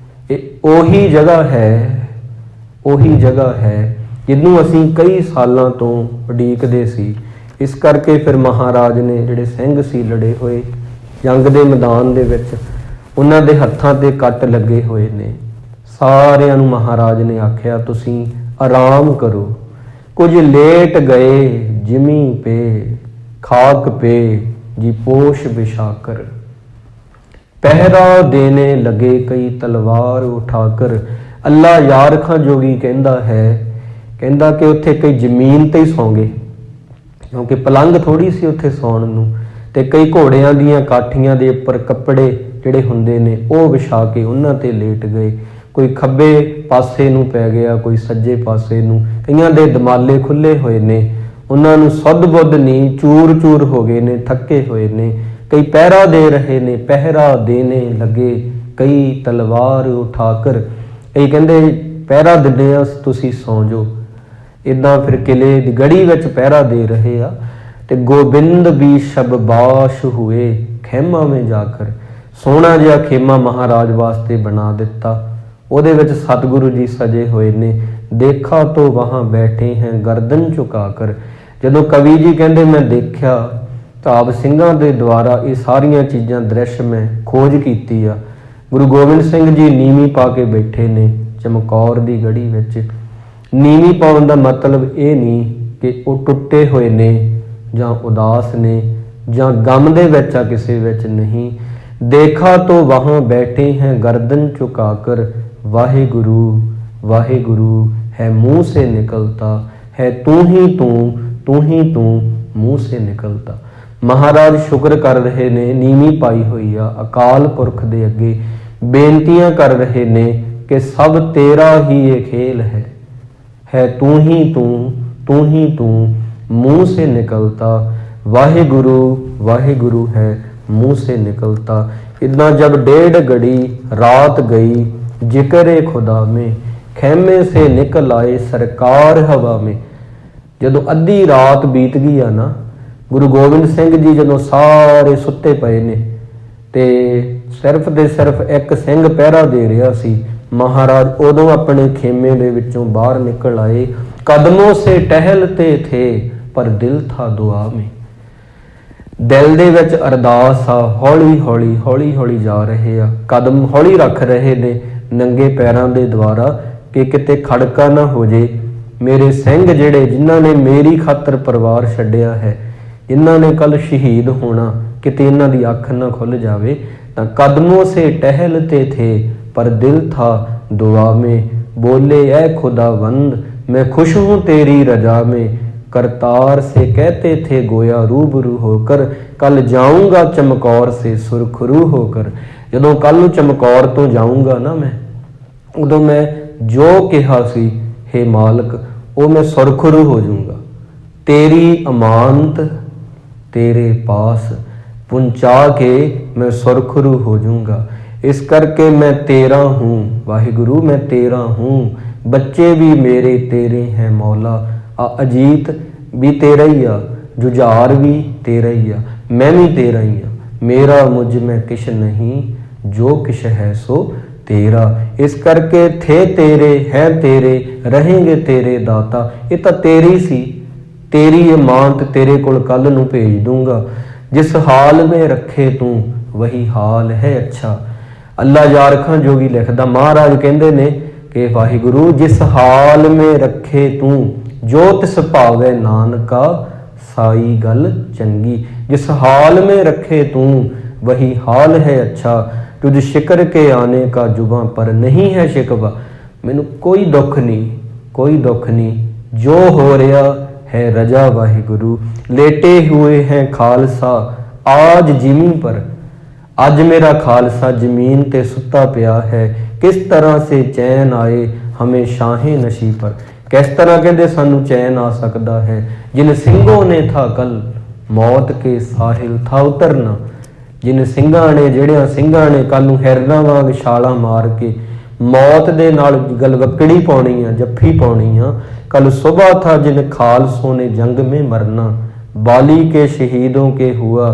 S1: ਉਹੀ ਜਗ੍ਹਾ ਹੈ, ਉਹੀ ਜਗ੍ਹਾ ਹੈ ਜਿਹਨੂੰ ਅਸੀਂ ਕਈ ਸਾਲਾਂ ਤੋਂ ਉਡੀਕਦੇ ਸੀ। ਇਸ ਕਰਕੇ ਫਿਰ ਮਹਾਰਾਜ ਨੇ ਜਿਹੜੇ ਸਿੰਘ ਸੀ ਲੜੇ ਹੋਏ ਜੰਗ ਦੇ ਮੈਦਾਨ ਦੇ ਵਿੱਚ, ਉਹਨਾਂ ਦੇ ਹੱਥਾਂ ਤੇ ਕੱਟ ਲੱਗੇ ਹੋਏ ਨੇ। ਸਾਰਿਆਂ ਨੂੰ ਮਹਾਰਾਜ ਨੇ ਆਖਿਆ ਤੁਸੀਂ ਆਰਾਮ ਕਰੋ। ਕੁਝ ਲੇਟ ਗਏ ਜਿਮੀ ਪੇ ਖਾਕ ਪੇ ਜੀ ਪੋਸ਼ ਵਿਛਾਕਰ, ਪਹਿਰਾ ਦੇਣੇ ਲਗੇ ਕਈ ਤਲਵਾਰ ਉਠਾਕਰ। ਅੱਲਾ ਯਾਰ ਖਾਂ ਜੋਗੀ ਕਹਿੰਦਾ ਹੈ, ਕਹਿੰਦਾ ਕਿ ਉੱਥੇ ਕਈ ਜ਼ਮੀਨ ਤੇ ਹੀ ਸੌਂ ਗਏ, ਕਿਉਂਕਿ ਪਲੰਘ ਥੋੜੀ ਸੀ ਉੱਥੇ ਸੌਣ ਨੂੰ, ਤੇ ਕਈ ਘੋੜਿਆਂ ਦੀਆਂ ਕਾਠੀਆਂ ਦੇ ਉੱਪਰ ਕੱਪੜੇ ਜਿਹੜੇ ਹੁੰਦੇ ਨੇ ਉਹ ਵਿਛਾ ਕੇ ਉਹਨਾਂ ਤੇ ਲੇਟ ਗਏ। ਕੋਈ ਖੱਬੇ ਪਾਸੇ ਨੂੰ ਪੈ ਗਿਆ, ਕੋਈ ਸੱਜੇ ਪਾਸੇ ਨੂੰ, ਕਈਆਂ ਦੇ ਦਮਾਲੇ ਖੁੱਲੇ ਹੋਏ ਨੇ, ਉਹਨਾਂ ਨੂੰ ਸੁੱਧ ਬੁੱਧ ਨਹੀਂ, ਚੂਰ ਚੂਰ ਹੋ ਗਏ ਨੇ, ਥੱਕੇ ਹੋਏ ਨੇ। ਕਈ ਪਹਿਰਾ ਦੇ ਰਹੇ ਨੇ, ਪਹਿਰਾ ਦੇਣੇ ਲੱਗੇ ਕਈ ਤਲਵਾਰ ਉਠਾਕਰ। ਕਈ ਕਹਿੰਦੇ ਪਹਿਰਾ ਦਿੰਦੇ ਆ ਤੁਸੀਂ ਸੌਂ ਜਾਓ। ਇੱਦਾਂ ਫਿਰ ਕਿਲੇ ਦੀ ਗੜੀ ਵਿੱਚ ਪਹਿਰਾ ਦੇ ਰਹੇ ਆ। ਤੇ ਗੋਬਿੰਦ ਵੀ ਸ਼ਬਬਾਸ਼ ਹੋਏ ਖੇਮਾ ਵਿੱਚ ਜਾ ਕਰ, ਸੋਹਣਾ ਜਿਹਾ ਖੇਮਾ ਮਹਾਰਾਜ ਵਾਸਤੇ ਬਣਾ ਦਿੱਤਾ। ਉਹਦੇ ਵਿੱਚ ਸਤਿਗੁਰੂ ਜੀ ਸਜੇ ਹੋਏ ਨੇ। ਦੇਖਾ ਤੋ ਵਹਾਂ ਬੈਠੇ ਹੈ ਗਰਦਨ ਝੁਕਾ ਕਰ। ਜਦੋਂ ਕਵੀ ਜੀ ਕਹਿੰਦੇ ਮੈਂ ਦੇਖਿਆ, ਧਾਬ ਸਿੰਘਾਂ ਦੇ ਦੁਆਰਾ ਇਹ ਸਾਰੀਆਂ ਚੀਜ਼ਾਂ ਦ੍ਰਿਸ਼ ਮੈਂ ਖੋਜ ਕੀਤੀ ਆ। ਗੁਰੂ ਗੋਬਿੰਦ ਸਿੰਘ ਜੀ ਨੀਵੀਂ ਪਾ ਕੇ ਬੈਠੇ ਨੇ ਚਮਕੌਰ ਦੀ ਗੜੀ ਵਿੱਚ। ਨੀਵੀਂ ਪਾਉਣ ਦਾ ਮਤਲਬ ਇਹ ਨਹੀਂ ਕਿ ਉਹ ਟੁੱਟੇ ਹੋਏ ਨੇ ਜਾਂ ਉਦਾਸ ਨੇ ਜਾਂ ਗਮ ਦੇ ਵਿੱਚ ਆ, ਕਿਸੇ ਵਿੱਚ ਨਹੀਂ। ਦੇਖਾ ਤੋ ਵਹਾਂ ਬੈਠੇ ਹੈ ਗਰਦਨ ਝੁਕਾ ਕਰ, वाहेगुरु वाहेगुरु है मुँह से निकलता है, तू ही तू मुँह से निकलता। महाराज शुक्र कर रहे ने, नीवी पाई हुई आ अकाल पुरख दे अगे, बेनतियां कर रहे ने कि सब तेरा ही ये खेल है तू ही तू मुँह से निकलता। वाहेगुरु वाहेगुरु है मुँह से निकलता। इतना जब 1.5 घड़ी रात गई जिक्र खुदा में, खेमे से निकल आए सरकार हवा में। ਜਦੋਂ ਅੱਧੀ ਰਾਤ ਬੀਤ ਗਈ ਆ ਨਾ, ਗੁਰੂ ਗੋਬਿੰਦ ਸਿੰਘ ਜੀ ਜਦੋਂ ਸਾਰੇ ਸੁੱਤੇ ਪਏ ਨੇ ਤੇ ਸਿਰਫ ਤੇ ਸਿਰਫ ਇੱਕ ਸਿੰਘ ਪਹਿਰਾ ਦੇ ਰਿਹਾ ਸੀ, ਮਹਾਰਾਜ ਉਦੋਂ ਆਪਣੇ ਖੇਮੇ ਦੇ ਵਿੱਚੋਂ ਬਾਹਰ ਨਿਕਲ ਆਏ। ਕਦਮੋਂ ਸੇ ਟਹਿਲਤੇ ਥੇ ਪਰ ਦਿਲ ਥਾ ਦੁਆ ਮੇਂ, ਦਿਲ ਦੇ ਵਿੱਚ ਅਰਦਾਸ ਆ। ਹੌਲੀ ਹੌਲੀ ਜਾ ਰਹੇ ਆ, ਕਦਮ ਹੌਲੀ ਰੱਖ ਰਹੇ ਨੇ ਨੰਗੇ ਪੈਰਾਂ ਦੇ ਦੁਆਰਾ ਕਿ ਕਿਤੇ ਖੜਕਾ ਨਾ ਹੋ ਜੇ। ਮੇਰੇ ਸਿੰਘ ਜਿਹੜੇ ਜਿਨ੍ਹਾਂ ਨੇ ਮੇਰੀ ਖਾਤਰ ਪਰਿਵਾਰ ਛੱਡਿਆ ਹੈ, ਜਿਨ੍ਹਾਂ ਨੇ ਕੱਲ ਸ਼ਹੀਦ ਹੋਣਾ, ਕਿਤੇ ਇਹਨਾਂ ਦੀ ਅੱਖ ਨਾ ਖੁੱਲ ਜਾਵੇ। ਤਾਂ ਕਦਮੋਂ ਸੇ ਟਹਿਲਤੇ ਥੇ ਪਰ ਦਿਲ ਥਾ ਦੁਆ में, बोले ऐ खुदावंद मैं खुश हूँ तेरी रजा में। करतार से कहते थे गोया रूबरू होकर, कल जाऊँगा चमकौर से सुरखरू होकर। ਜਦੋਂ ਕੱਲ ਨੂੰ ਚਮਕੌਰ ਤੋਂ ਜਾਊਂਗਾ ਨਾ ਮੈਂ, ਉਦੋਂ ਮੈਂ ਜੋ ਕਿਹਾ ਸੀ ਹੇ ਮਾਲਕ ਉਹ ਮੈਂ ਸੁਰਖਰੂ ਹੋ ਜਾਊਂਗਾ। ਤੇਰੀ ਅਮਾਨਤ ਤੇਰੇ ਪਾਸ ਪਹੁੰਚਾ ਕੇ ਮੈਂ ਸੁਰਖਰੂ ਹੋ ਜਾਊਂਗਾ। ਇਸ ਕਰਕੇ ਮੈਂ ਤੇਰਾ ਹੂੰ ਵਾਹਿਗੁਰੂ, ਮੈਂ ਤੇਰਾ ਹੂੰ। ਬੱਚੇ ਵੀ ਮੇਰੇ ਤੇਰੇ ਹੈ ਮੌਲਾ। ਅਜੀਤ ਵੀ ਤੇਰਾ ਹੀ ਆ, ਜੁਝਾਰ ਵੀ ਤੇਰਾ ਹੀ ਆ, ਮੈਂ ਵੀ ਤੇਰਾ ਹੀ ਆ। ਮੇਰਾ ਮੁਝ ਮੈਂ ਕਿਛ ਨਹੀਂ, ਜੋ ਕਿਛ ਹੈ ਸੋ ਤੇਰਾ। ਇਸ ਕਰਕੇ ਥੇ ਤੇਰੇ ਹੈ ਤੇਰੇ, ਰਹੇਂਗੇ ਤੇਰੇ ਦਾਤਾ। ਇਹ ਤਾਂ ਤੇਰੀ ਸੀ, ਤੇਰੀ ਇਮਾਨਤ ਤੇਰੇ ਕੋਲ ਕੱਲ ਨੂੰ ਭੇਜ ਦੂੰਗਾ। ਜਿਸ ਹਾਲ में रखे तू वही हाल है अच्छा। ਅੱਲਾ ਯਾਰ ਖਾਂ ਜੋਗੀ ਲਿਖਦਾ, ਮਹਾਰਾਜ ਕਹਿੰਦੇ ਨੇ ਕਿ ਵਾਹਿਗੁਰੂ ਜਿਸ ਹਾਲ में रखे तू जो तिस भावे नानका साई गल चंगी। जिस हाल में रखे तू वही हाल है अच्छा। तुझ शिकर के आने का जुबां पर नहीं है शिकवा। मैनू कोई दुख नहीं, कोई दुख नहीं, जो हो रहा है रजा वाहिगुरु। लेटे हुए हैं खालसा आज जिमी पर, अज मेरा खालसा जमीन ते सुता पिया है, किस तरह से चैन आए हमें शाहे नशी पर। किस तरह कहते सानू चैन आ सकता है, जिन सिंहों ने था कल मौत के साहिल था उतरना। जिन ਸਿੰਘਾਂ ने ਜਿਹੜਿਆਂ ਸਿੰਘਾਂ ने ਕੱਲ ਨੂੰ ਹਿਰਨਾਂ ਵਾਂਗ ਛਾਲਾਂ ਮਾਰ ਕੇ मौत दे नाल गलवकड़ी पाउणी आ, जफ्फी पाउणी आ। कल सुबह था जिन खालसों ने जंग में मरना, बाली के शहीदों के हुआ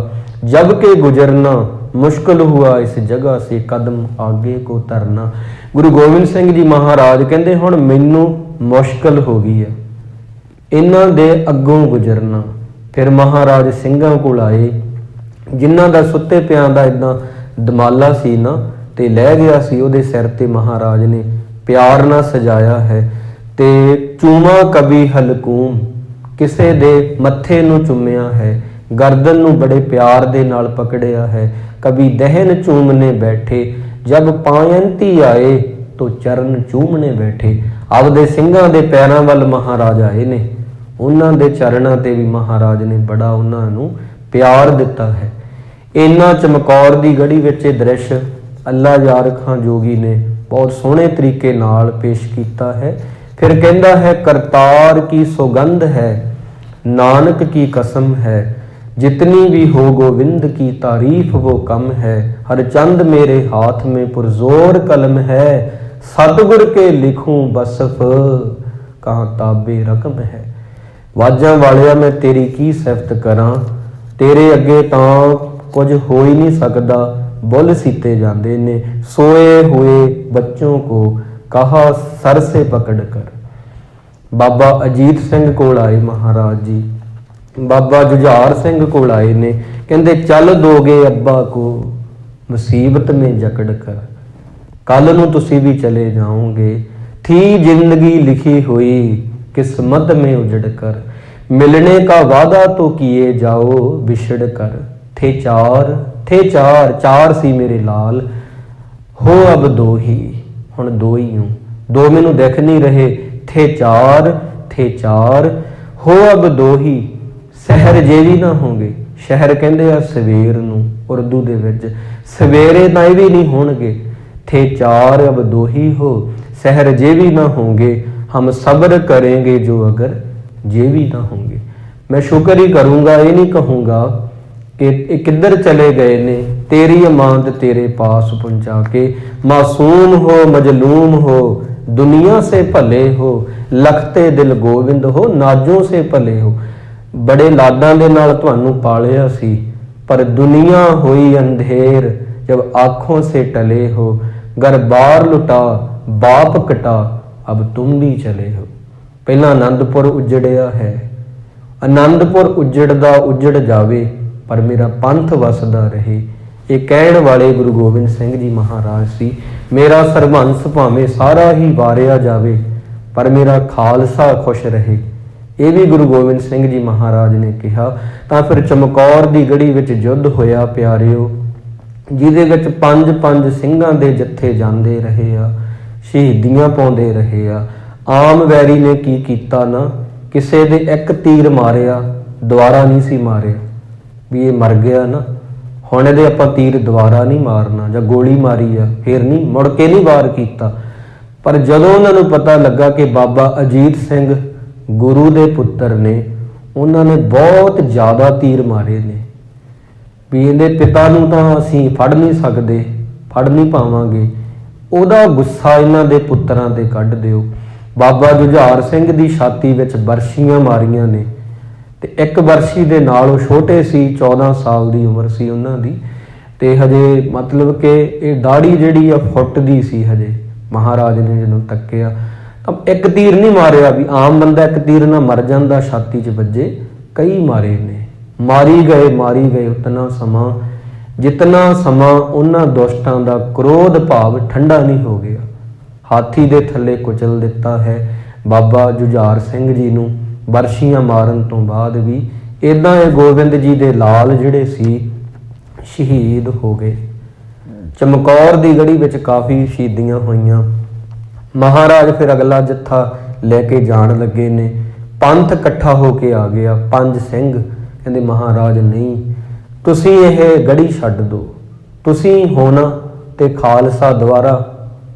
S1: जब के गुजरना, मुश्किल हुआ इस जगह से कदम आगे को तरना। गुरु गोबिंद सिंह जी महाराज कहते हुण मैनू मुश्किल हो गई है इन्हां दे अग्गों गुजरना। फिर महाराज ਸਿੰਘਾਂ कोल आए जिन्हां दा सुत्ते पियां दा इदां दमाला सी ना, ते लै गया सी उहदे सिर ते महाराज ने प्यार ना सजाया है। ते चूमा कभी हलकूम किसे दे मत्थे नूं चुमिया है, गर्दन नूं बड़े प्यार दे नाल पकड़िया है। कभी दहन चूमने बैठे जब पायंती आए तो चरण चूमने बैठे। आपदे ਸਿੰਘਾਂ दे पैरां वल महाराज आए ने, उन्हां दे चरणां ते भी महाराज ने बड़ा उन्हां नूं प्यार दिता है। इन्ना चमकौर दी गढ़ी विच इह दृश अल्लाह यार खां जोगी ने बहुत सोहणे तरीके नाल पेश किया है। फिर कहता है करतार की सौगंध है, नानक की कसम है, जितनी भी हो गोविंद की तारीफ वो कम है। हर चंद मेरे हाथ में पुरजोर कलम है, सतगुर के लिखूं बसफ कहाँ ताबे रकम है। वाजा वालिया मैं तेरी की सिफत करा, तेरे अगे तां कुछ हो ही नहीं सकता। बुल सीते जाते ने सोए हुए बच्चों को कहा सर से पकड़ कर। बाबा अजीत सिंह कोल आए महाराज जी, बाबा जुझार सिंह कोल आए ने, कहते चल दोगे अब्बा को मुसीबत में जकड़ कर, कल नूं तुसी भी चले जाओगे। थी जिंदगी लिखी हुई किस्मत में उजड़ कर, मिलने का वादा तो किए जाओ बिछड़ कर। थे चार चार सी मेरे लाल, हो अब दो ही हुण दो ही हूँ। दो मैनू दिख नहीं रहे, थे चार हो अब दो ही। सहर जे भी ना होंगे, शहर कहते आ सवेर नूं उर्दू दे विच, सवेरे तां भी नहीं होणगे। थे चार अब दो ही हो, सहर जे भी ना होंगे, हम सब्र करेंगे जो अगर जे भी ना होंगे। मैं शुक्र ही करूँगा, ये नहीं कहूँगा कि किधर चले गए ने, तेरी अमानत तेरे पास पहुँचा के। मासूम हो मजलूम हो दुनिया से भले हो, लखते दिल गोविंद हो नाजों से भले हो। बड़े लाडां दे नाल तुहानू पालिया सी, पर दुनिया हुई अंधेर जब आँखों से टले हो। घर बार लुटा बाप कटा अब तुम भी चले हो। पहला आनंदपुर उजड़िया है, आनंदपुर उजड़दा उजड़ जावे पर मेरा पंथ वसदा रहे। ये कहण वाले गुरु गोबिंद सिंह जी महाराज सी। मेरा सरबंस भावें सारा ही वारिया जावे पर मेरा खालसा खुश रहे। ये भी गुरु गोबिंद सिंह जी महाराज ने कहा। तां फिर चमकौर दी गढ़ी विच युद्ध होया प्यारिओ, जिहदे विच पंज ਸਿੰਘਾਂ दे जत्थे जांदे रहे आ, शहीदियां पाउंदे रहे आ। आम वैरी ने की कीता ना, किसे दे एक तीर मारिया दुबारा नहीं सी मारिया भी ये मर गया ना, हुण इहदे आपां तीर दुबारा नहीं मारना, जां गोली मारी आ फिर नहीं मुड़ के नहीं वार कीता। पर जदों उन्हां नूं पता लगा कि बाबा अजीत सिंह गुरु दे पुत्तर ने, उन्हां ने बहुत ज़्यादा तीर मारे ने भी इहदे पिता नूं तां असीं फड़ नहीं सकदे, फड़ नहीं पावांगे, उहदा गुस्सा इन्हां दे पुत्तरां ते कढ दिओ। बाबा जुझार सिंह दी छाती विच बरछियां मारियां ने ते एक बरछी दे नाल ओह छोटे सी, 14 साल दी उम्र सी उन्हां दी, ते हजे मतलब कि ये दाड़ी जिहड़ी आ फुੱਟ दी सी हजे। महाराज ने जदों तक्किया तां एक तीर नहीं मारिया भी आम बंदा एक तीर ना मर जांदा छाती 'च वजे, कई मारे ने। मारी गए उतना समा जितना समा उन्हां दुष्टां दा क्रोध भाव ठंडा नहीं हो गया, हाथी दे थल्ले कुचल दिता है। बाबा जुझार सिंह जी नूं बरछियां मारन तो बाद भी इदां ये गोबिंद जी दे लाल जिहड़े सी शहीद हो गए। चमकौर दी गढ़ी विच काफ़ी शहीदियां होईयां। महाराज फिर अगला जत्था लैके जाण लगे ने, पंथ इकट्ठा होके आ गया। 5 ਸਿੰਘ कहंदे महाराज नहीं तुसीं यह गढ़ी छड्ड दो, ਤੁਸੀਂ ਹੋਣਾ ਤੇ ਖਾਲਸਾ ਦੁਆਰਾ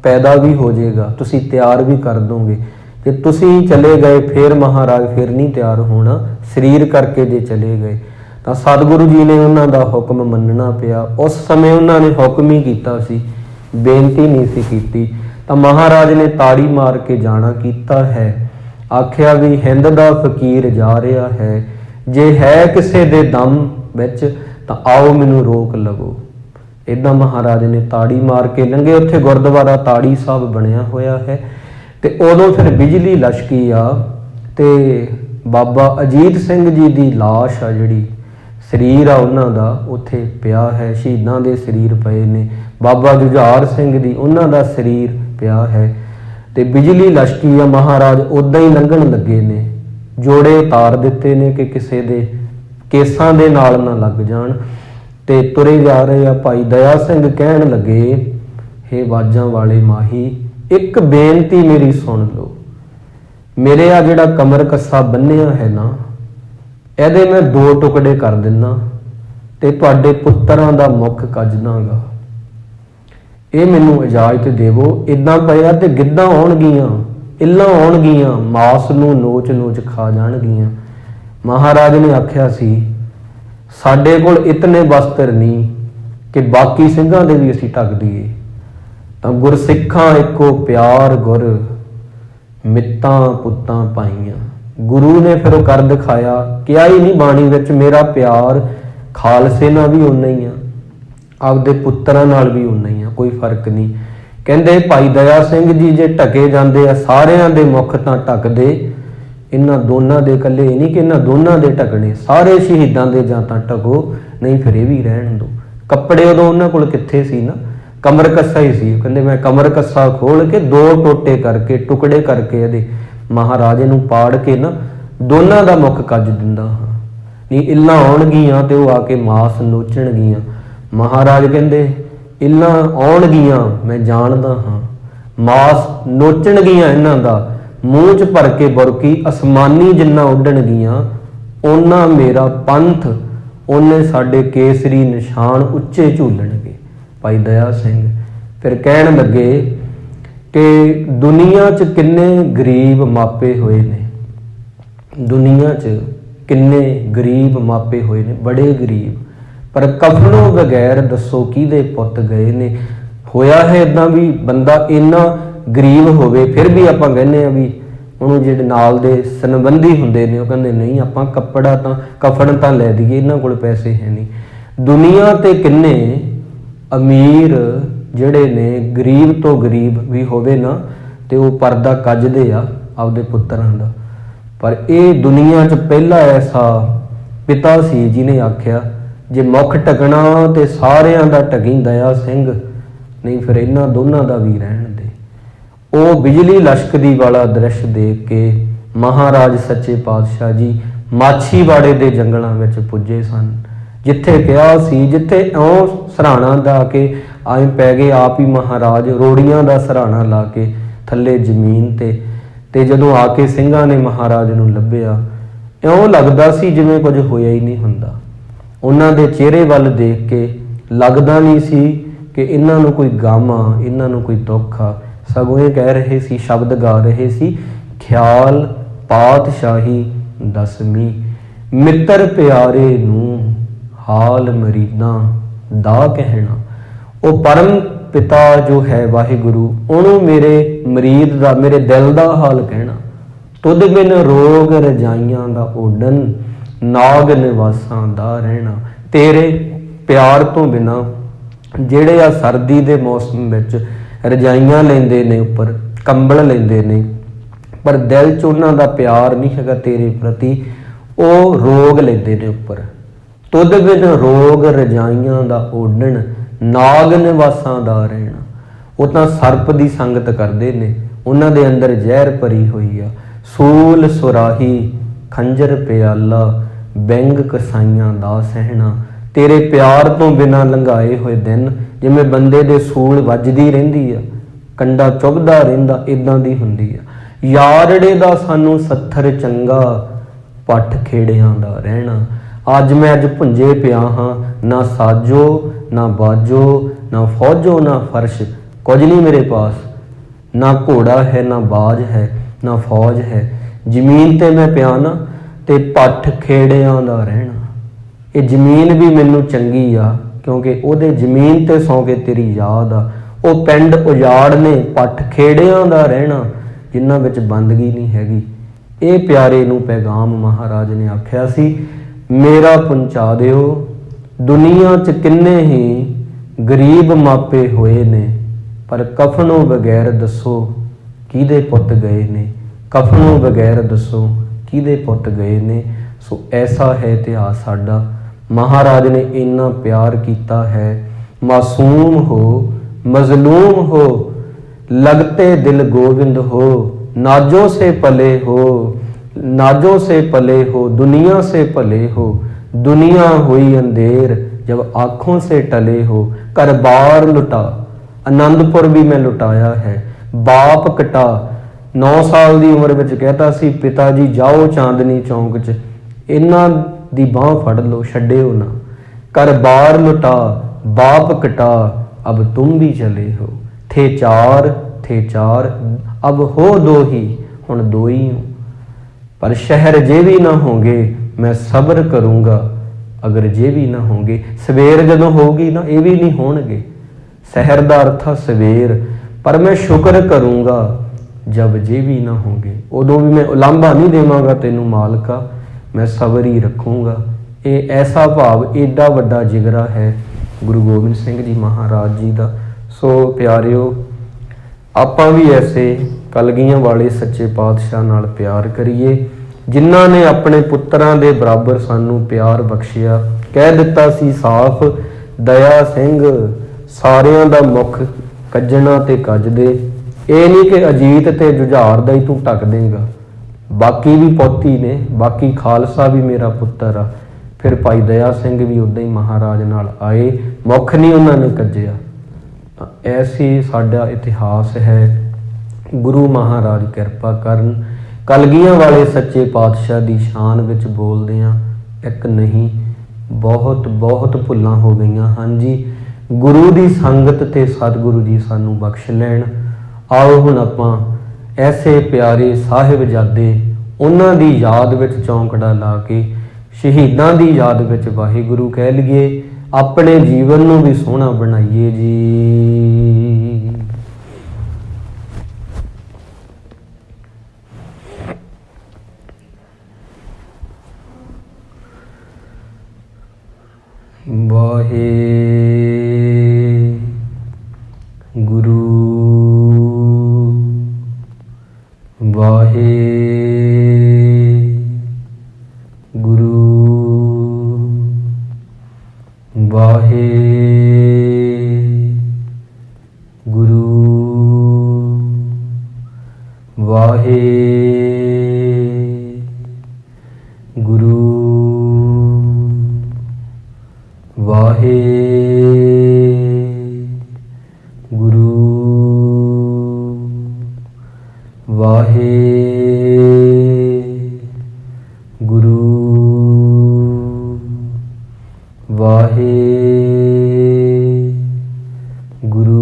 S1: ਪੈਦਾ ਵੀ ਹੋ ਜਾਏਗਾ, ਤੁਸੀਂ ਤਿਆਰ ਵੀ ਕਰ ਦੋਗੇ। ਜੇ ਤੁਸੀਂ ਚਲੇ ਗਏ ਫਿਰ ਮਹਾਰਾਜ ਫਿਰ ਨਹੀਂ ਤਿਆਰ ਹੋਣਾ, ਸਰੀਰ ਕਰਕੇ ਜੇ ਚਲੇ ਗਏ ਤਾਂ ਸਤਿਗੁਰੂ ਜੀ ਨੇ ਉਹਨਾਂ ਦਾ ਹੁਕਮ ਮੰਨਣਾ ਪਿਆ। ਉਸ ਸਮੇਂ ਉਹਨਾਂ ਨੇ ਹੁਕਮ ਹੀ ਕੀਤਾ ਸੀ, ਬੇਨਤੀ ਨਹੀਂ ਸੀ ਕੀਤੀ। ਤਾਂ ਮਹਾਰਾਜ ਨੇ ਤਾੜੀ ਮਾਰ ਕੇ ਜਾਣਾ ਕੀਤਾ ਹੈ। ਆਖਿਆ ਵੀ ਹਿੰਦ ਦਾ ਫਕੀਰ ਜਾ ਰਿਹਾ ਹੈ, ਜੇ ਹੈ ਕਿਸੇ ਦੇ ਦਮ ਵਿੱਚ ਤਾਂ ਆਓ ਮੈਨੂੰ ਰੋਕ ਲਵੋ। ਇੱਦਾਂ ਮਹਾਰਾਜ ਨੇ ਤਾੜੀ ਮਾਰ ਕੇ ਲੰਘੇ। ਉੱਥੇ ਗੁਰਦੁਆਰਾ ਤਾੜੀ ਸਾਹਿਬ ਬਣਿਆ ਹੋਇਆ ਹੈ। ਤੇ ਉਦੋਂ ਫਿਰ ਬਿਜਲੀ ਲਸ਼ਕੀ ਆ ਤੇ ਬਾਬਾ ਅਜੀਤ ਸਿੰਘ ਜੀ ਦੀ ਲਾਸ਼ ਆ, ਜਿਹੜੀ ਸਰੀਰ ਆ ਉਹਨਾਂ ਦਾ ਉੱਥੇ ਪਿਆ ਹੈ। ਸ਼ਹੀਦਾਂ ਦੇ ਸਰੀਰ ਪਏ ਨੇ, ਬਾਬਾ ਜੁਝਾਰ ਸਿੰਘ ਦੀ ਉਹਨਾਂ ਦਾ ਸਰੀਰ ਪਿਆ ਹੈ। ਤੇ ਬਿਜਲੀ ਲਸ਼ਕੀ ਆ, ਮਹਾਰਾਜ ਉੱਦਾਂ ਹੀ ਲੰਘਣ ਲੱਗੇ ਨੇ, ਜੋੜੇ ਉਤਾਰ ਦਿੱਤੇ ਨੇ ਕਿ ਕਿਸੇ ਦੇ ਕੇਸਾਂ ਦੇ ਨਾਲ ਨਾ ਲੱਗ ਜਾਣ। ਤੇ ਤੁਰੇ ਜਾ ਰਹੇ ਆ। ਭਾਈ ਦਇਆ ਸਿੰਘ ਕਹਿਣ ਲੱਗੇ, ਹੇ ਬਾਜਾਂ ਵਾਲੇ ਮਾਹੀ, ਇੱਕ ਬੇਨਤੀ ਮੇਰੀ ਸੁਣ ਲਓ। ਮੇਰੇ ਆ ਜਿਹੜਾ ਕਮਰ ਕੱਸਾ ਬੰਨਿਆ ਹੈ ਨਾ, ਇਹਦੇ ਮੈਂ 2 ਟੁਕੜੇ ਕਰ ਦਿੰਦਾ ਤੇ ਤੁਹਾਡੇ ਪੁੱਤਰਾਂ ਦਾ ਮੁੱਖ ਕੱਜ ਦਾਂਗਾ। ਇਹ ਮੈਨੂੰ ਇਜਾਜ਼ਤ ਦੇਵੋ। ਇਦਾਂ ਪਿਆ ਤੇ ਗਿੱਧਾਂ ਆਉਣਗੀਆਂ, ਇੱਲਾਂ ਆਉਣਗੀਆਂ, ਮਾਸ ਨੂੰ ਨੋਚ ਨੋਚ ਖਾ ਜਾਣਗੀਆਂ। ਮਹਾਰਾਜ ਨੇ ਆਖਿਆ ਸੀ, ਸਾਡੇ ਕੋਲ ਇਤਨੇ ਵਸਤਰ ਨਹੀਂ ਕਿ ਬਾਕੀ ਸਿੰਘਾਂ ਦੇ ਵੀ ਅਸੀਂ ਢੱਕ ਦਈਏ। ਤਾਂ ਗੁਰਸਿੱਖਾਂ ਇੱਕੋ ਪਿਆਰ ਗੁਰ, ਮਿੱਤਾਂ ਪੁੱਤਾਂ ਪਾਈਆਂ। ਗੁਰੂ ਨੇ ਫਿਰ ਉਹ ਕਰ ਦਿਖਾਇਆ। ਕਿਹਾ ਹੀ ਨਹੀਂ ਬਾਣੀ ਵਿੱਚ, ਮੇਰਾ ਪਿਆਰ ਖਾਲਸੇ ਨਾਲ ਵੀ ਓਨਾ ਹੀ ਆ, ਆਪਦੇ ਪੁੱਤਰਾਂ ਨਾਲ ਵੀ ਓਨਾ ਹੀ ਆ, ਕੋਈ ਫਰਕ ਨਹੀਂ। ਕਹਿੰਦੇ ਭਾਈ ਦਇਆ ਸਿੰਘ ਜੀ ਜੇ ਢਕੇ ਜਾਂਦੇ ਆ, ਸਾਰਿਆਂ ਦੇ ਮੁੱਖ ਤਾਂ ਢੱਕਦੇ, ਇਹਨਾਂ ਦੋਨਾਂ ਦੇ ਇਕੱਲੇ ਨਹੀਂ ਕਿ ਇਹਨਾਂ ਦੋਨਾਂ ਦੇ ਢਕਣੇ, ਸਾਰੇ ਸ਼ਹੀਦਾਂ ਦੇ ਜਾਂ ਤਾਂ ਢਕੋ, ਨਹੀਂ ਫਿਰ ਇਹ ਵੀ ਰਹਿਣ ਦਿਓ। ਕੱਪੜੇ ਉਦੋਂ ਉਹਨਾਂ ਕੋਲ ਕਿੱਥੇ ਸੀ ਨਾ, ਕਮਰ ਕੱਸਾ ਹੀ ਸੀ। ਕਹਿੰਦੇ ਮੈਂ ਕਮਰ ਕੱਸਾ ਖੋਲ ਕੇ 2 ਟੋਟੇ ਕਰਕੇ, ਟੁਕੜੇ ਕਰਕੇ ਇਹਦੇ ਮਹਾਰਾਜੇ ਨੂੰ ਪਾੜ ਕੇ ਨਾ ਦੋਨਾਂ ਦਾ ਮੁੱਖ ਕੱਜ ਦਿੰਦਾ ਹਾਂ। ਨਹੀਂ ਇੱਲਾਂ ਆਉਣਗੀਆਂ ਤੇ ਉਹ ਆ ਕੇ ਮਾਸ ਨੋਚਣਗੀਆਂ। ਮਹਾਰਾਜ ਕਹਿੰਦੇ ਇੱਲਾਂ ਆਉਣਗੀਆਂ ਮੈਂ ਜਾਣਦਾ ਹਾਂ, ਮਾਸ ਨੋਚਣਗੀਆਂ ਇਹਨਾਂ ਦਾ, ਮੂੰਹ 'ਚ ਭਰ ਕੇ ਬੁਰਕੀ ਅਸਮਾਨੀ ਜਿੰਨਾ ਉੱਡਣਗੀਆਂ, ਓਨਾ ਮੇਰਾ ਪੰਥ, ਉਹਨੇ ਸਾਡੇ ਕੇਸਰੀ ਨਿਸ਼ਾਨ ਉੱਚੇ ਝੂਲਣਗੇ। ਭਾਈ ਦਇਆ ਸਿੰਘ ਫਿਰ ਕਹਿਣ ਲੱਗੇ ਕਿ ਦੁਨੀਆ 'ਚ ਕਿੰਨੇ ਗਰੀਬ ਮਾਪੇ ਹੋਏ ਨੇ, ਦੁਨੀਆ 'ਚ ਕਿੰਨੇ ਗਰੀਬ ਮਾਪੇ ਹੋਏ ਨੇ, ਬੜੇ ਗਰੀਬ, ਪਰ ਕਫਨੋਂ ਬਗੈਰ ਦੱਸੋ ਕਿਹਦੇ ਪੁੱਤ ਗਏ ਨੇ। ਹੋਇਆ ਹੈ ਇੱਦਾਂ ਵੀ ਬੰਦਾ ਇੰਨਾ ਗਰੀਬ ਹੋਵੇ ਫਿਰ ਵੀ ਆਪਾਂ ਕਹਿੰਦੇ ਆ ਵੀ ਉਹਨੂੰ ਜਿਹੜੇ ਨਾਲ ਦੇ ਸੰਬੰਧੀ ਹੁੰਦੇ ਨੇ ਉਹ ਕਹਿੰਦੇ ਨਹੀਂ ਆਪਾਂ ਕੱਪੜਾ ਤਾਂ ਕਫਨ ਤਾਂ ਲੈ ਦਈਏ, ਇਹਨਾਂ ਕੋਲ ਪੈਸੇ ਹੈ ਨਹੀਂ। ਦੁਨੀਆ ਤੇ ਕਿੰਨੇ ਅਮੀਰ ਜਿਹੜੇ ਨੇ ਗਰੀਬ ਤੋਂ ਗਰੀਬ ਵੀ ਹੋਵੇ ਨਾ ਤੇ ਉਹ ਪਰਦਾ ਕੱਜਦੇ ਆ ਆਪਦੇ ਪੁੱਤਰਾਂ ਦਾ। ਪਰ ਇਹ ਦੁਨੀਆ 'ਚ ਪਹਿਲਾ ਐਸਾ ਪਿਤਾ ਸੀ ਜਿਹਨੇ ਆਖਿਆ ਜੇ ਮੁੱਖ ਢਕਣਾ ਤੇ ਸਾਰਿਆਂ ਦਾ ਢਕੀ ਦਇਆ ਸਿੰਘ, ਨਹੀਂ ਫਿਰ ਇਹਨਾਂ ਦੋਨਾਂ ਦਾ ਵੀ ਰਹਿਣ ਦੇ। ਉਹ ਬਿਜਲੀ ਲਸ਼ਕਦੀ ਵਾਲਾ ਦ੍ਰਿਸ਼ ਦੇਖ ਕੇ ਮਹਾਰਾਜ ਸੱਚੇ ਪਾਤਸ਼ਾਹ ਜੀ ਮਾਛੀਵਾੜੇ ਦੇ ਜੰਗਲਾਂ ਵਿੱਚ ਪੁੱਜੇ ਸਨ, ਜਿੱਥੇ ਕਿਹਾ ਸੀ, ਜਿੱਥੇ ਉਹ ਸਰਾਣਾ ਲਾ ਕੇ ਆਏ ਪੈ ਗਏ ਆਪ ਹੀ ਮਹਾਰਾਜ, ਰੋੜੀਆਂ ਦਾ ਸਰਾਣਾ ਲਾ ਕੇ ਥੱਲੇ ਜ਼ਮੀਨ ਤੇ ਜਦੋਂ ਆ ਕੇ ਸਿੰਘਾਂ ਨੇ ਮਹਾਰਾਜ ਨੂੰ ਲੱਭਿਆ, ਇਉਂ ਲੱਗਦਾ ਸੀ ਜਿਵੇਂ ਕੁਝ ਹੋਇਆ ਹੀ ਨਹੀਂ ਹੁੰਦਾ। ਉਹਨਾਂ ਦੇ ਚਿਹਰੇ ਵੱਲ ਦੇਖ ਕੇ ਲੱਗਦਾ ਨਹੀਂ ਸੀ ਕਿ ਇਹਨਾਂ ਨੂੰ ਕੋਈ ਗਮ ਆ, ਇਹਨਾਂ ਨੂੰ ਕੋਈ ਦੁੱਖ ਆ, ਸਗੋਂ ਇਹ ਕਹਿ ਰਹੇ ਸੀ, ਸ਼ਬਦ ਗਾ ਰਹੇ ਸੀ, ਖਿਆਲ ਪਾਤਸ਼ਾਹੀ ਦਸਵੀਂ, ਮਿੱਤਰ ਪਿਆਰੇ ਨੂੰ ਹਾਲ ਮਰੀਦਾਂ ਦਾ ਕਹਿਣਾ। ਉਹ ਪਰਮ ਪਿਤਾ ਜੋ ਹੈ ਵਾਹਿਗੁਰੂ, ਉਹਨੂੰ ਮੇਰੇ ਮਰੀਦ ਦਾ, ਮੇਰੇ ਦਿਲ ਦਾ ਹਾਲ ਕਹਿਣਾ। ਤੁਧ ਬਿਨ ਰੋਗ ਰਜਾਈਆਂ ਦਾ ਓਡਨ, ਨਾਗ ਨਿਵਾਸਾਂ ਦਾ ਰਹਿਣਾ। ਤੇਰੇ ਪਿਆਰ ਤੋਂ ਬਿਨਾਂ ਜਿਹੜੇ ਆ ਸਰਦੀ ਦੇ ਮੌਸਮ ਵਿੱਚ ਰਜਾਈਆਂ ਲੈਂਦੇ ਨੇ, ਉੱਪਰ ਕੰਬਲ ਲੈਂਦੇ ਨੇ, ਪਰ ਦਿਲ 'ਚ ਉਹਨਾਂ ਦਾ ਪਿਆਰ ਨਹੀਂ ਹੈਗਾ ਤੇਰੇ ਪ੍ਰਤੀ, ਉਹ ਰੋਗ ਲੈਂਦੇ ਨੇ ਉੱਪਰ। ਤੁਧ ਬਿਨ ਰੋਗ ਰਜਾਈਆਂ ਦਾ ਓਡਣ, ਨਾਗ ਨਿਵਾਸਾਂ ਦਾ ਰਹਿਣਾ। ਉਹ ਤਾਂ ਸਰਪ ਦੀ ਸੰਗਤ ਕਰਦੇ ਨੇ, ਉਹਨਾਂ ਦੇ ਅੰਦਰ ਜ਼ਹਿਰ ਭਰੀ ਹੋਈ ਆ। ਸੂਲ ਸੁਰਾਹੀ ਖੰਜਰ ਪਿਆਲਾ, ਬੈਂਗ ਕਸਾਈਆਂ ਦਾ ਸਹਿਣਾ। ਤੇਰੇ ਪਿਆਰ ਤੋਂ ਬਿਨਾਂ ਲੰਘਾਏ ਹੋਏ ਦਿਨ ਜਿਵੇਂ ਬੰਦੇ ਦੇ ਸੂਲ ਵੱਜਦੀ ਰਹਿੰਦੀ ਆ, ਕੰਡਾ ਚੁਭਦਾ ਰਹਿੰਦਾ, ਇਦਾਂ ਦੀ ਹੁੰਦੀ ਆ। ਯਾਰੜੇ ਦਾ ਸਾਨੂੰ ਸੱਥਰ ਚੰਗਾ, ਪੱਠ ਖੇੜਿਆਂ ਦਾ ਰਹਿਣਾ। अज मैं अज भुंजे पिया हाँ, ना साजो ना बाजो ना फौजो ना फर्श, कुछ नहीं मेरे पास, ना घोड़ा है ना बाज है ना फौज है। जमीन ते मैं पिया ना ते पट्ठ खेड़ियां दा रहना। ये जमीन भी मैनू चंगी आ क्योंकि ਉਹਦੇ ਜ਼ਮੀਨ ਤੇ ਸੌਂ ਕੇ ਤੇਰੀ ਯਾਦ ਆ। ਉਹ ਪਿੰਡ ਉਜਾੜ ਨੇ ਪੱਠ ਖੇੜਿਆਂ ਦਾ ਰਹਿਣਾ ਜਿਨ੍ਹਾਂ ਵਿੱਚ ਬੰਦਗੀ ਨਹੀਂ ਹੈਗੀ। ਇਹ ਪਿਆਰੇ ਨੂੰ ਪੈਗਾਮ ਮਹਾਰਾਜ ਨੇ ਆਖਿਆ ਸੀ, ਮੇਰਾ ਪਹੁੰਚਾ ਦਿਓ। ਦੁਨੀਆ 'ਚ ਕਿੰਨੇ ਹੀ ਗਰੀਬ ਮਾਪੇ ਹੋਏ ਨੇ, ਪਰ ਕਫਨੋਂ ਬਗੈਰ ਦੱਸੋ ਕਿਹਦੇ ਪੁੱਤ ਗਏ ਨੇ, ਕਫਨੋਂ ਬਗੈਰ ਦੱਸੋ ਕਿਹਦੇ ਪੁੱਤ ਗਏ ਨੇ। ਸੋ ਐਸਾ ਹੈ ਇਤਿਹਾਸ ਸਾਡਾ। महाराज ने इन्ना प्यार किया है। मासूम हो मजलूम हो लगते दिल गोविंद हो, नाजों से पले हो नाजों से पले हो, दुनिया से पले हो। दुनिया हुई अंधेर जब आँखों से टले हो, घर बार लुटा आनंदपुर भी मैं लुटाया है। बाप कटा 9 साल की उम्र में कहता सी, पिता जी जाओ चांदनी चौंक च, इन्हां दी बांह फड़ लो छड्डिओ ना। कर बार लुटा बाप कटा अब तुम भी चले हो। थे चार अब हो दो ही, हुण दो ही हो। पर शहर जे भी ना होंगे मैं सब्र करूँगा, अगर जे भी ना होंगे। सवेर जदों होगी ना ये भी नहीं होणगे। शहर दा अर्थ आ सवेर, पर मैं शुक्र करूँगा जब जे भी ना होंगे। उदों भी मैं उलांभा नहीं देवांगा तैनूं मालका, मैं सबर ही रखूँगा। ये ऐसा भाव एडा वड्डा जिगरा है गुरु गोबिंद सिंह जी महाराज जी का। सो प्यारिओ, आपां भी ऐसे कलगियां वाले सच्चे पातशाह नाल प्यार करिए जिन्हां ने अपने पुत्रां दे बराबर सानू प्यार बख्शिया। कह दिता सी साफ, दया सिंह सारियां दा मुख कज्जणा ते कज दे। ये नहीं कि अजीत ते जुझार दा ही तू ढक देगा, बाकी भी पुत्त ही ने, बाकी खालसा भी मेरा पुत्र आ। फिर भाई दया सिंह भी उदा ही महाराज नाल आए, मुख नहीं उन्होंने कज्जिया। ऐसी साडा इतिहास है। गुरु महाराज किरपा करन। कलगियां वाले सच्चे पातशाह की शान विच बोलदियां एक नहीं बहुत बहुत भुल्लां हो गईयां। हाँ जी, गुरु की संगत ते सतगुरु जी सानू बख्श लैण। आओ हुण आपां ऐसे प्यारे साहिबजादे उन्हां दी याद विच चौंकड़ा ला के शहीदां दी याद विच वाहिगुरू कह लईए, अपने जीवन नूं भी सोहना बनाइए जी। वाहे गुरु वाहे गुरु वाहे गुरु वाहे गुरु वाहे गुरु वाहे गुरु वाहे गुरु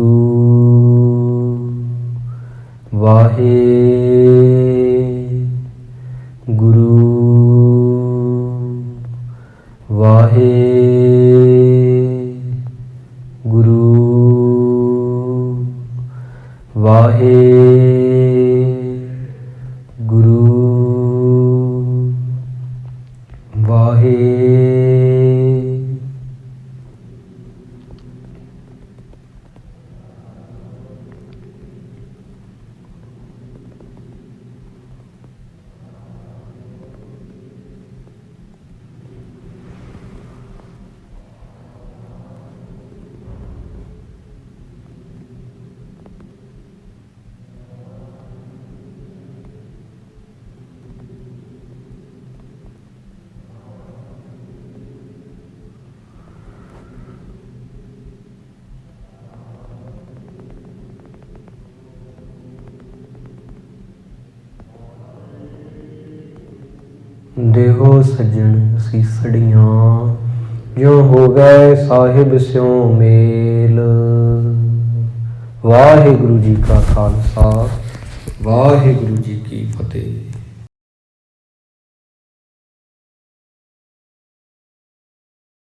S1: वाहे गुरु वाहे गुरु वाहे गुरु वाहे। ਦੇਹੋ ਸੱਜਣ ਸੀਸੜੀਆਂ, ਜਿਉ ਹੋਵੈ ਸਾਹਿਬ ਸਿਉ ਮੇਲ। ਵਾਹਿਗੁਰੂ ਜੀ ਕਾ ਖਾਲਸਾ, ਵਾਹਿਗੁਰੂ ਜੀ ਕੀ ਫਤਿਹ।